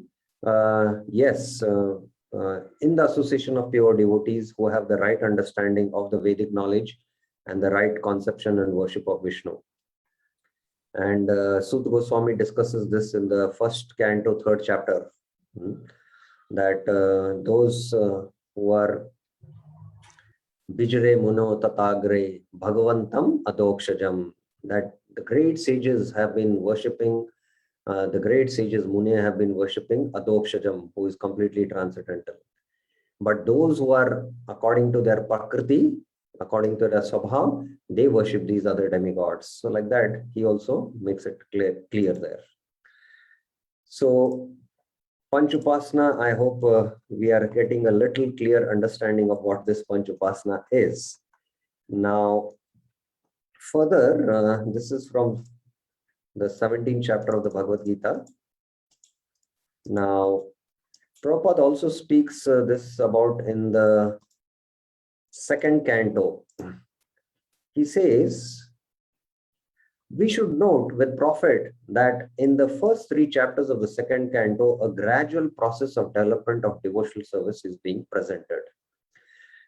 yes, in the association of pure devotees who have the right understanding of the Vedic knowledge and the right conception and worship of Vishnu. And Sut Goswami discusses this in the first canto, third chapter, that those who are Bijre Muno Tatagre Bhagavantam Adokshajam, that the great sages have been worshipping, the great sages Mune have been worshipping Adokshajam, who is completely transcendental. But those who are according to their Prakriti, according to their Swabhav, they worship these other demigods. So like that, he also makes it clear there. So Panch Upasana, I hope we are getting a little clear understanding of what this Panch Upasana is. Now, further, this is from the 17th chapter of the Bhagavad Gita. Now, Prabhupada also speaks this about in the second canto. He says, we should note with profit that in the first 3 chapters of the second canto, a gradual process of development of devotional service is being presented.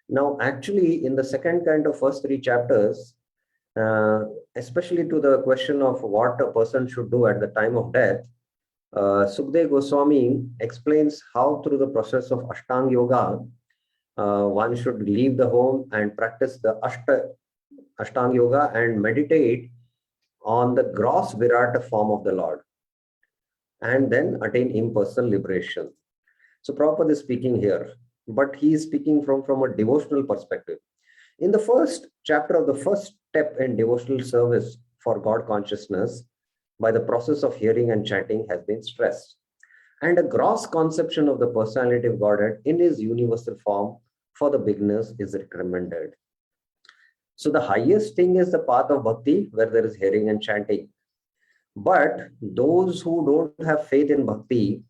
Now, actually, in the second canto, first 3 chapters, especially to the question of what a person should do at the time of death, Sukdev Goswami explains how through the process of Ashtanga Yoga, one should leave the home and practice the Ashtanga Yoga and meditate on the gross Virata form of the Lord, and then attain impersonal liberation. So Prabhupada is speaking here, but he is speaking from a devotional perspective. In the first chapter of the first step in devotional service for God consciousness, by the process of hearing and chanting has been stressed. And a gross conception of the personality of Godhead in his universal form for the beginners is recommended. So the highest thing is the path of bhakti, where there is hearing and chanting. But those who don't have faith in bhakti,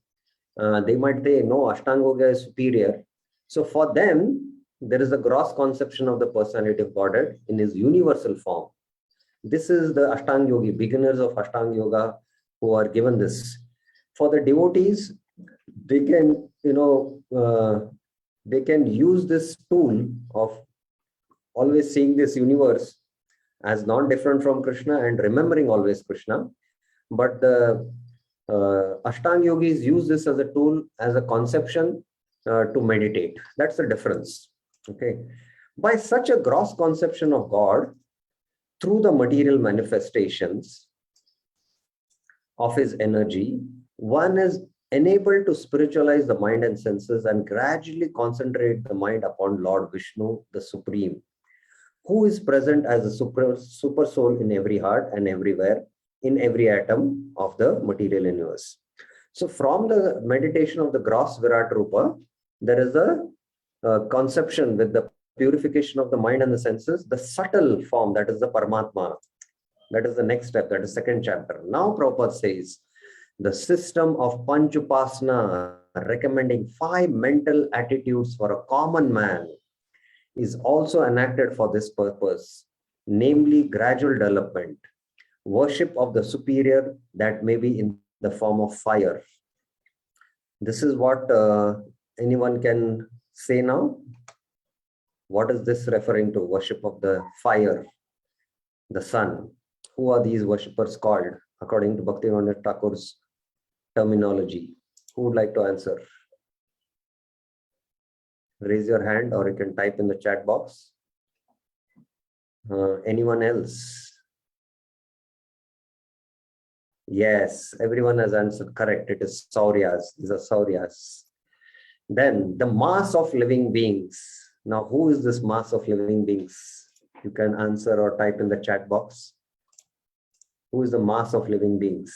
they might say, no, Ashtanga Yoga is superior. So for them, there is a gross conception of the personality of Godhead in his universal form. This is the Ashtanga Yogi, beginners of Ashtanga Yoga who are given this. For the devotees, they can, they can use this tool of always seeing this universe as non-different from Krishna and remembering always Krishna. But the Ashtanga Yogis use this as a tool, as a conception to meditate. That's the difference. Okay. By such a gross conception of God, through the material manifestations of his energy, one is enabled to spiritualize the mind and senses and gradually concentrate the mind upon Lord Vishnu, the Supreme, who is present as a super soul in every heart and everywhere, in every atom of the material universe. So from the meditation of the gross Virat Rupa, there is a conception with the purification of the mind and the senses, the subtle form, that is the Paramatma. That is the next step, that is second chapter. Now Prabhupada says, the system of Panch Upasana, recommending 5 mental attitudes for a common man, is also enacted for this purpose, namely gradual development, worship of the superior that may be in the form of fire. This is what anyone can say now. What is this referring to? Worship of the fire, the sun. Who are these worshippers called according to Bhaktivinoda Thakur's terminology? Who would like to answer? Raise your hand or you can type in the chat box. Anyone else? Yes, everyone has answered correct. It is Sauryas. These are Sauryas. Then the mass of living beings. Now, who is this mass of living beings? You can answer or type in the chat box. Who is the mass of living beings?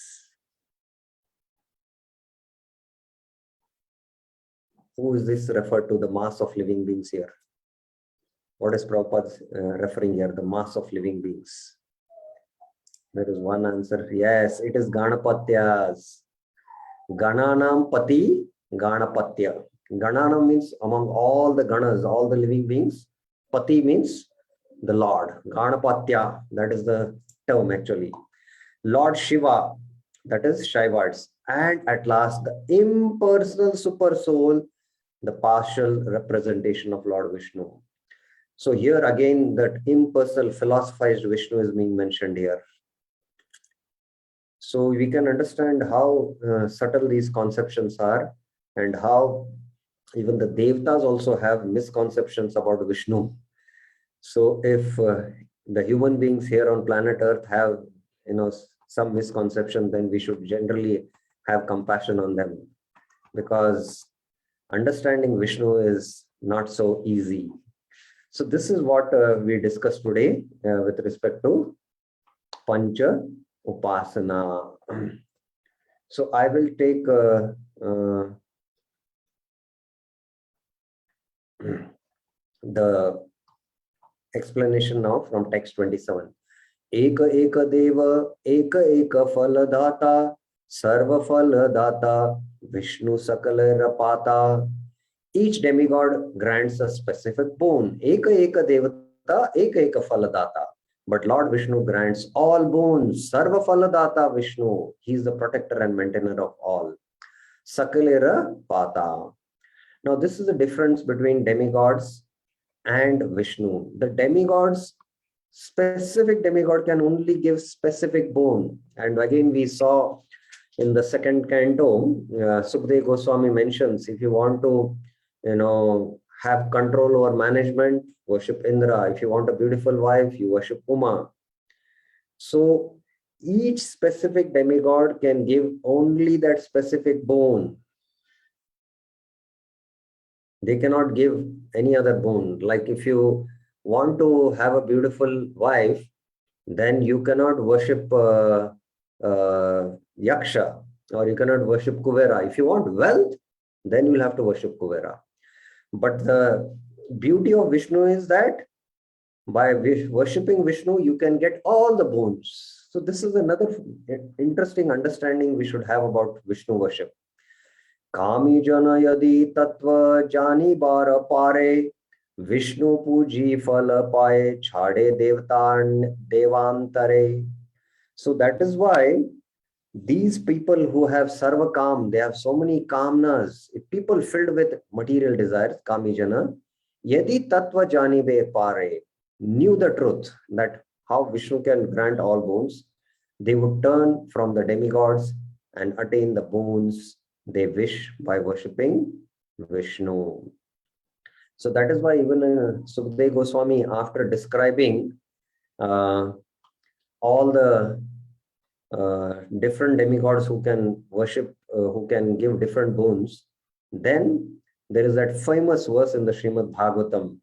Who is this referred to, the mass of living beings here? What is Prabhupada referring here, the mass of living beings? There is one answer. Yes, it is Ganapatyas. Gananam Pati Ganapatya. Gananam means among all the Ganas, all the living beings. Pati means the Lord. Ganapatya, that is the term actually. Lord Shiva, that is Shaivites. And at last, the impersonal super soul, the partial representation of Lord Vishnu. So here again, that impersonal philosophized Vishnu is being mentioned here. So we can understand how subtle these conceptions are, and how even the Devtas also have misconceptions about Vishnu. So if the human beings here on planet Earth have, some misconception, then we should generally have compassion on them, because understanding Vishnu is not so easy. So this is what we discussed today with respect to Pancha Upasana. So I will take the explanation now from text 27. Eka eka deva, eka eka phala data, sarva phala data, Vishnu sakala rapata. Each demigod grants a specific boon. Eka eka devata, eka eka phala data. But Lord Vishnu grants all boons. Sarva phala data Vishnu. He is the protector and maintainer of all. Sakalera pata. Now this is the difference between demigods and Vishnu. The demigods, specific demigod can only give specific boon. And again, we saw in the second canto, Sukadeva Goswami mentions, if you want to, have control over management, worship Indra. If you want a beautiful wife, you worship Uma. So each specific demigod can give only that specific boon. They cannot give any other boon. Like if you want to have a beautiful wife, then you cannot worship Yaksha, or you cannot worship Kuvera. If you want wealth, then you will have to worship Kuvera. But the beauty of Vishnu is that by worshipping Vishnu, you can get all the boons. So this is another interesting understanding we should have about Vishnu worship. Kami jana yadi tattva jani bara pare, Vishnu puji phala paye chhade devatan devantare. So that is why these people who have sarva kam, they have so many kamnas. If people filled with material desires, kami jana, yadi tattva jani be pare, knew the truth that how Vishnu can grant all boons, they would turn from the demigods and attain the boons they wish by worshipping Vishnu. So that is why even Sukadeva Goswami, after describing all the different demigods who can worship, who can give different boons, then there is that famous verse in the Srimad Bhagavatam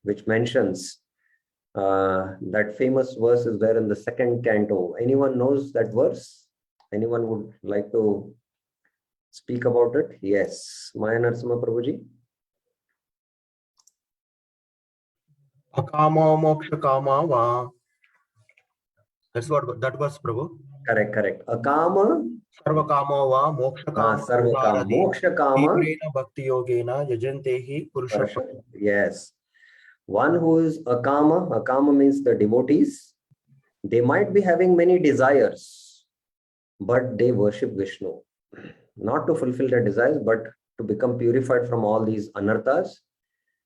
which mentions, that famous verse is there in the second canto. Anyone knows that verse? Anyone would like to speak about it? Yes, Maya Narasimha Prabhuji. Akama moksha kama va. That's what that was, Prabhu. Correct. Akama. Sarva kama va moksha kama. Sarva kama. Moksha kama. Bhakti yogena yajantehi purusha. Yes. One who is akama means the devotees. They might be having many desires, but they worship Vishnu. Not to fulfill their desires, but to become purified from all these anarthas.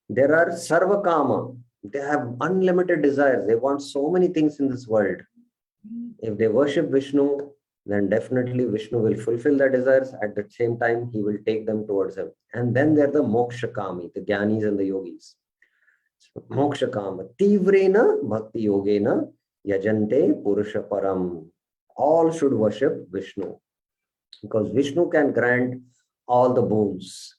There are sarva kama. They have unlimited desires. They want so many things in this world. If they worship Vishnu, then definitely Vishnu will fulfill their desires. At the same time, he will take them towards him. And then there are the moksha kami, the jnanis and the yogis. So, moksha kama. Tivrena bhakti yogena yajante purusha param. All should worship Vishnu, because Vishnu can grant all the boons.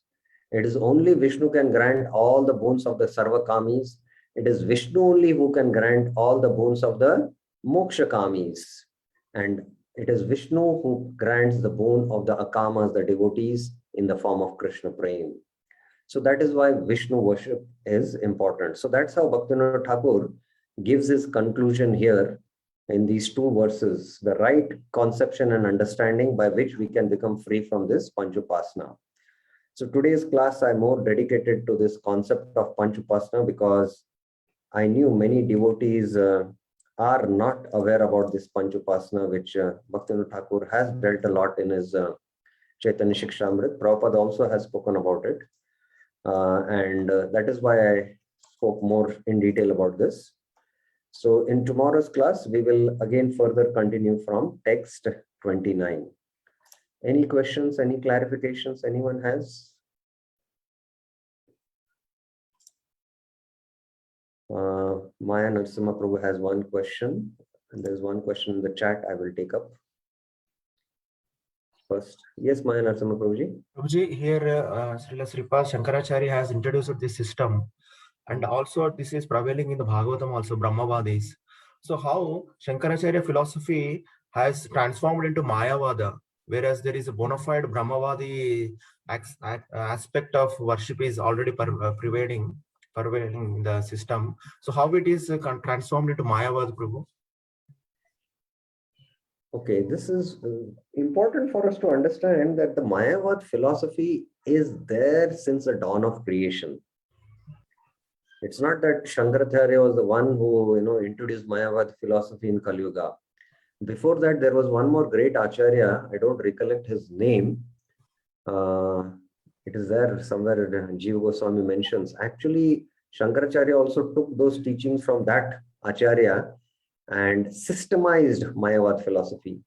It is only Vishnu can grant all the boons of the sarva kamis. It is Vishnu only who can grant all the boons of the moksha kamis. And it is Vishnu who grants the boon of the akamas, the devotees, in the form of Krishna Prem. So that is why Vishnu worship is important. So that's how Bhaktivinoda Thakur gives his conclusion here in these two verses, the right conception and understanding by which we can become free from this Panchupasana. So today's class, I'm more dedicated to this concept of Panchupasana because I knew many devotees are not aware about this Panchupasana, which Bhaktivinoda Thakur has dealt a lot in his Chaitanya Shikshamrit. Prabhupada also has spoken about it. And that is why I spoke more in detail about this. So in tomorrow's class, we will again further continue from text 29. Any questions, any clarifications anyone has? Maya Narasimha Prabhu has one question. And there's one question in the chat I will take up first. Yes, Maya Narasimha Prabhuji. Prabhuji, here Srila Sripad Shankaracharya has introduced this system, and also this is prevailing in the Bhagavatam also, Brahmavadis. So how Shankaracharya philosophy has transformed into Mayavada, whereas there is a bona fide Brahmavadi aspect of worship is already prevailing in the system. So how it is transformed into Mayavad, Prabhu? Okay, this is important for us to understand that the Mayavad philosophy is there since the dawn of creation. It's not that Shankaracharya was the one who introduced Mayavad philosophy in Kali Yuga. Before that, there was one more great Acharya. I don't recollect his name. It is there somewhere. Jiva Goswami mentions. Actually, Shankaracharya also took those teachings from that Acharya and systemized Mayavad philosophy.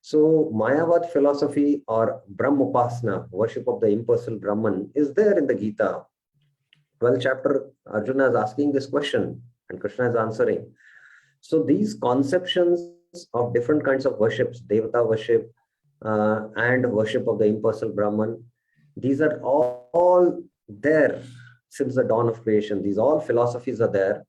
So Mayavad philosophy or Brahmopasana, worship of the impersonal Brahman, is there in the Gita. 12th chapter, Arjuna is asking this question and Krishna is answering. So these conceptions of different kinds of worships, Devata worship and worship of the impersonal Brahman, these are all there since the dawn of creation. These all philosophies are there.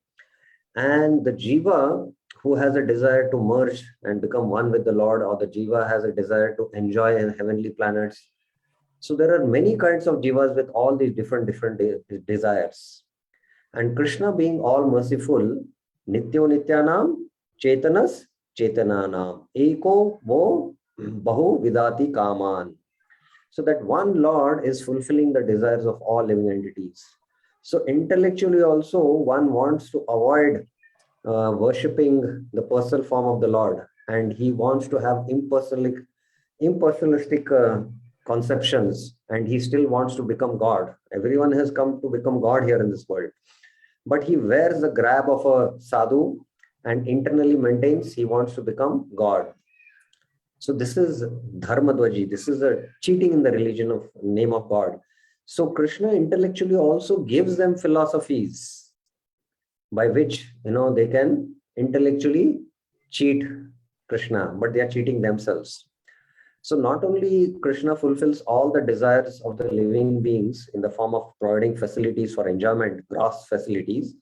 And the Jiva who has a desire to merge and become one with the Lord, or the Jiva has a desire to enjoy in heavenly planets. So there are many kinds of Jivas with all these different desires. And Krishna being all merciful, Nityo Nityanam, Chetanas, Chetananam, Eko Vo Bahu Vidati Kaman. So that one Lord is fulfilling the desires of all living entities. So intellectually also, one wants to avoid worshipping the personal form of the Lord, and he wants to have impersonalistic conceptions, and he still wants to become God. Everyone has come to become God here in this world, but he wears the garb of a sadhu and internally maintains he wants to become God. So this is dharmadvaji. This is a cheating in the religion of name of God. So Krishna intellectually also gives them philosophies by which they can intellectually cheat Krishna, but they are cheating themselves. So not only Krishna fulfills all the desires of the living beings in the form of providing facilities for enjoyment, gross facilities,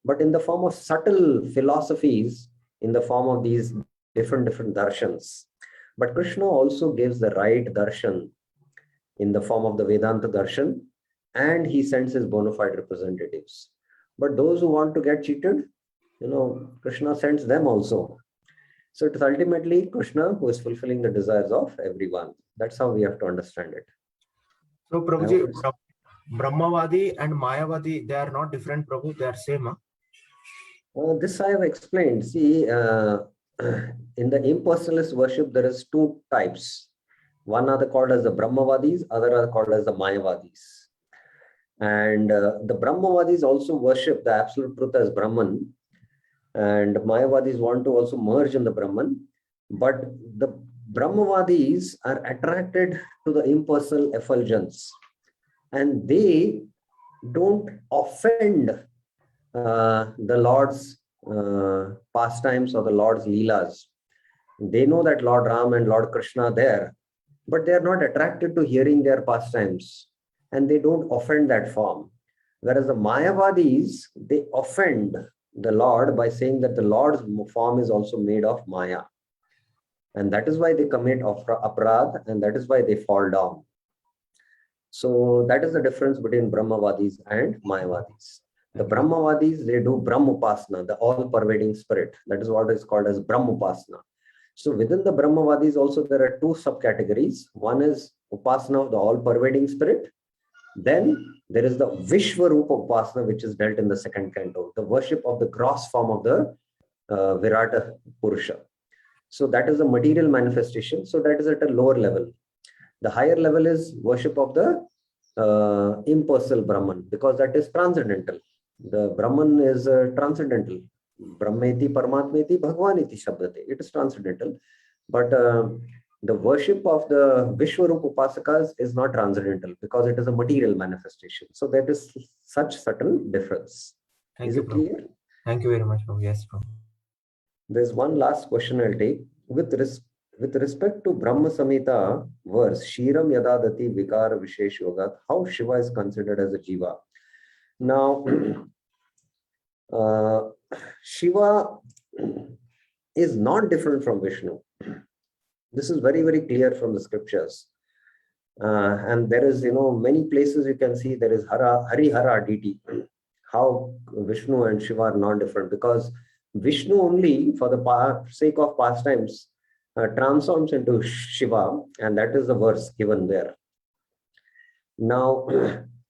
but in the form of subtle philosophies, in the form of these different darshans. But Krishna also gives the right darshan in the form of the Vedanta darshan, and he sends his bona fide representatives. But those who want to get cheated, Krishna sends them also. So it is ultimately Krishna who is fulfilling the desires of everyone. That's how we have to understand it. So Prabhuji, Brahmavadi and Mayavadi, they are not different, Prabhu, they are same. Huh? This I have explained. See, in the impersonalist worship, there is two types. One are called as the Brahmavadis, other are called as the Mayavadis. And the Brahmavadis also worship the absolute truth as Brahman. And Mayavadis want to also merge in the Brahman. But the Brahmavadis are attracted to the impersonal effulgence. And they don't offend the Lord's pastimes or the Lord's Leelas. They know that Lord Ram and Lord Krishna are there, but they are not attracted to hearing their pastimes. And they don't offend that form. Whereas the Mayavadis, they offend the Lord by saying that the Lord's form is also made of Maya. And that is why they commit aparadh, and that is why they fall down. So that is the difference between Brahmavadis and Mayavadis. The Brahmavadis, they do Brahmupasana, the all-pervading spirit. That is what is called as Brahmupasana. So within the Brahmavadis also there are two subcategories. One is Upasana of the all-pervading spirit. Then there is the Vishwarupa Upasana, which is dealt in the second canto, the worship of the gross form of the Virata Purusha. So that is the material manifestation. So that is at a lower level. The higher level is worship of the impersonal Brahman, because that is transcendental. The Brahman is transcendental. Brahmeti Paramatmeti Bhagwaniti Shabdate. It is transcendental. But the worship of the Vishwarupa Upasakas is not transcendental because it is a material manifestation. So that is such subtle difference. Thank Is you, it Prabhu. clear? Thank you very much, Prabhu. Yes, Prabhu. There's one last question I'll take. With respect to Brahma Samhita verse, Shiram Yadadati Vikara Vishesh Yogat, how Shiva is considered as a Jiva? Now, Shiva is not different from Vishnu. This is very, very clear from the scriptures. And there is, many places you can see there is Harihara deity. How Vishnu and Shiva are not different, because Vishnu only, for the sake of pastimes, transforms into Shiva, and that is the verse given there. Now,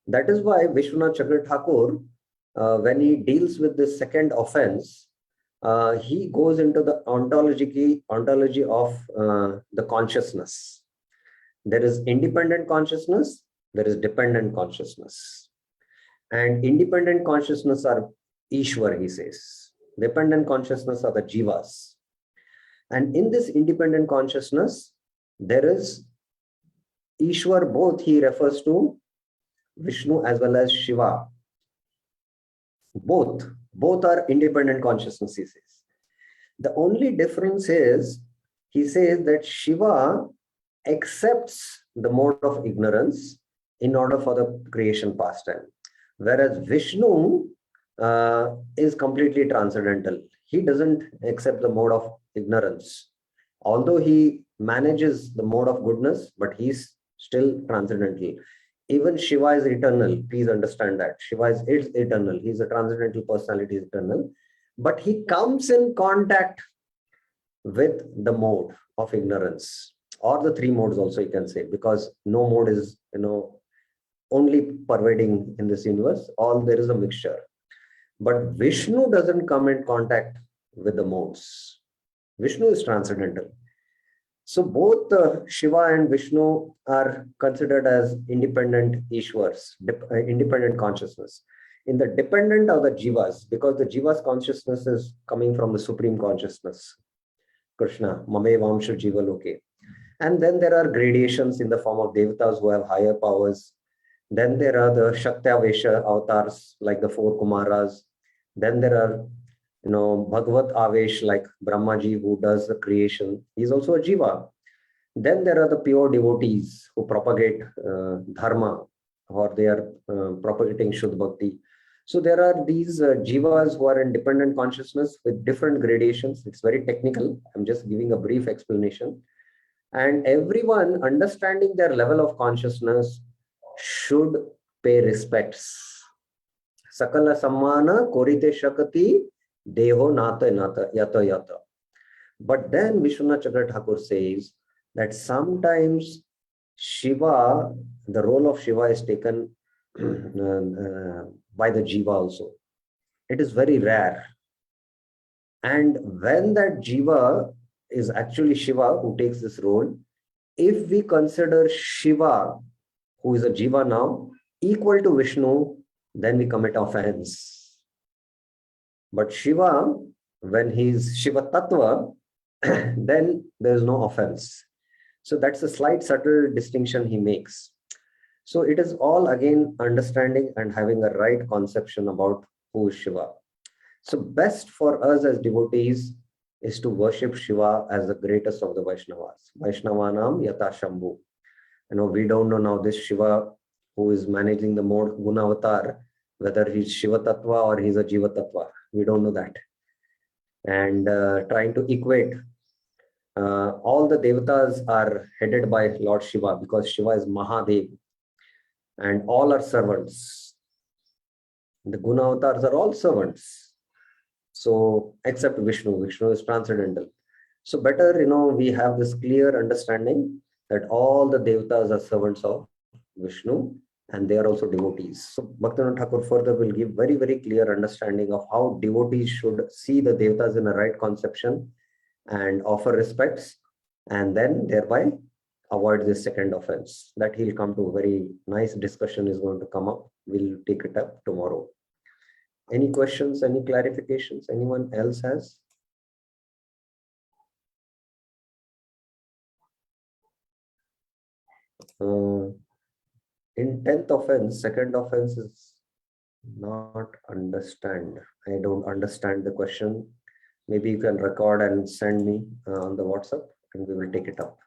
that is why Vishwanath Chakra Thakur, when he deals with the second offense, he goes into the ontology of the consciousness. There is independent consciousness, there is dependent consciousness. And independent consciousness are Ishwar, he says. Dependent consciousness are the Jivas. And in this independent consciousness, there is Ishwar, both he refers to Vishnu as well as Shiva. Both are independent consciousness, he says. The only difference is, he says that Shiva accepts the mode of ignorance in order for the creation pastime, whereas Vishnu is completely transcendental. He doesn't accept the mode of ignorance. Although he manages the mode of goodness, but he's still transcendental. Even Shiva is eternal. Please understand that. Shiva is eternal. He's a transcendental personality, is eternal. But he comes in contact with the mode of ignorance, or the three modes also, you can say, because no mode is, only pervading in this universe. There is a mixture. But Vishnu doesn't come in contact with the modes. Vishnu is transcendental. So both Shiva and Vishnu are considered as independent Ishwars, independent consciousness. In the dependent are the Jivas, because the Jiva's consciousness is coming from the supreme consciousness, Krishna, Mame Vamsha Jiva Loke. And then there are gradations in the form of Devatas who have higher powers. Then there are the Shaktavesha avatars like the four Kumaras. Then there are, Bhagavat Avesh like Brahmaji who does the creation. He's also a Jiva. Then there are the pure devotees who propagate Dharma, or they are propagating Shuddha Bhakti. So there are these Jivas who are in dependent consciousness with different gradations. It's very technical. I'm just giving a brief explanation. And everyone understanding their level of consciousness should pay respects. Sakala Sammana Korite Shakati Deho Nata Nata Yata Yata. But then Vishwanath Chakra Thakur says that sometimes Shiva, the role of Shiva is taken by the Jiva also. It is very rare. And when that Jiva is actually Shiva who takes this role, if we consider Shiva, who is a Jiva now, equal to Vishnu, then we commit offense. But Shiva, when he is Shiva Tattva, then there is no offense. So that's a slight subtle distinction he makes. So it is all again understanding and having a right conception about who is Shiva. So best for us as devotees is to worship Shiva as the greatest of the Vaishnavas. Vaishnavanam Yata Shambhu. We don't know now this Shiva who is managing the mode Gunavatar, whether he's Shiva Tattva or he's a Jiva Tattva. We don't know that. And trying to equate, all the Devatas are headed by Lord Shiva because Shiva is Mahadev and all are servants. The guna avatars are all servants. So except Vishnu, Vishnu is transcendental. So better, we have this clear understanding that all the devatas are servants of Vishnu and they are also devotees. So Bhaktivinoda Thakur further will give very, very clear understanding of how devotees should see the devatas in a right conception and offer respects, and then thereby avoid this second offense. That he'll come to. A very nice discussion is going to come up. We'll take it up tomorrow. Any questions, any clarifications anyone else has? In 10th offense, second offense is not understand. I don't understand the question. Maybe you can record and send me on the WhatsApp and we will take it up.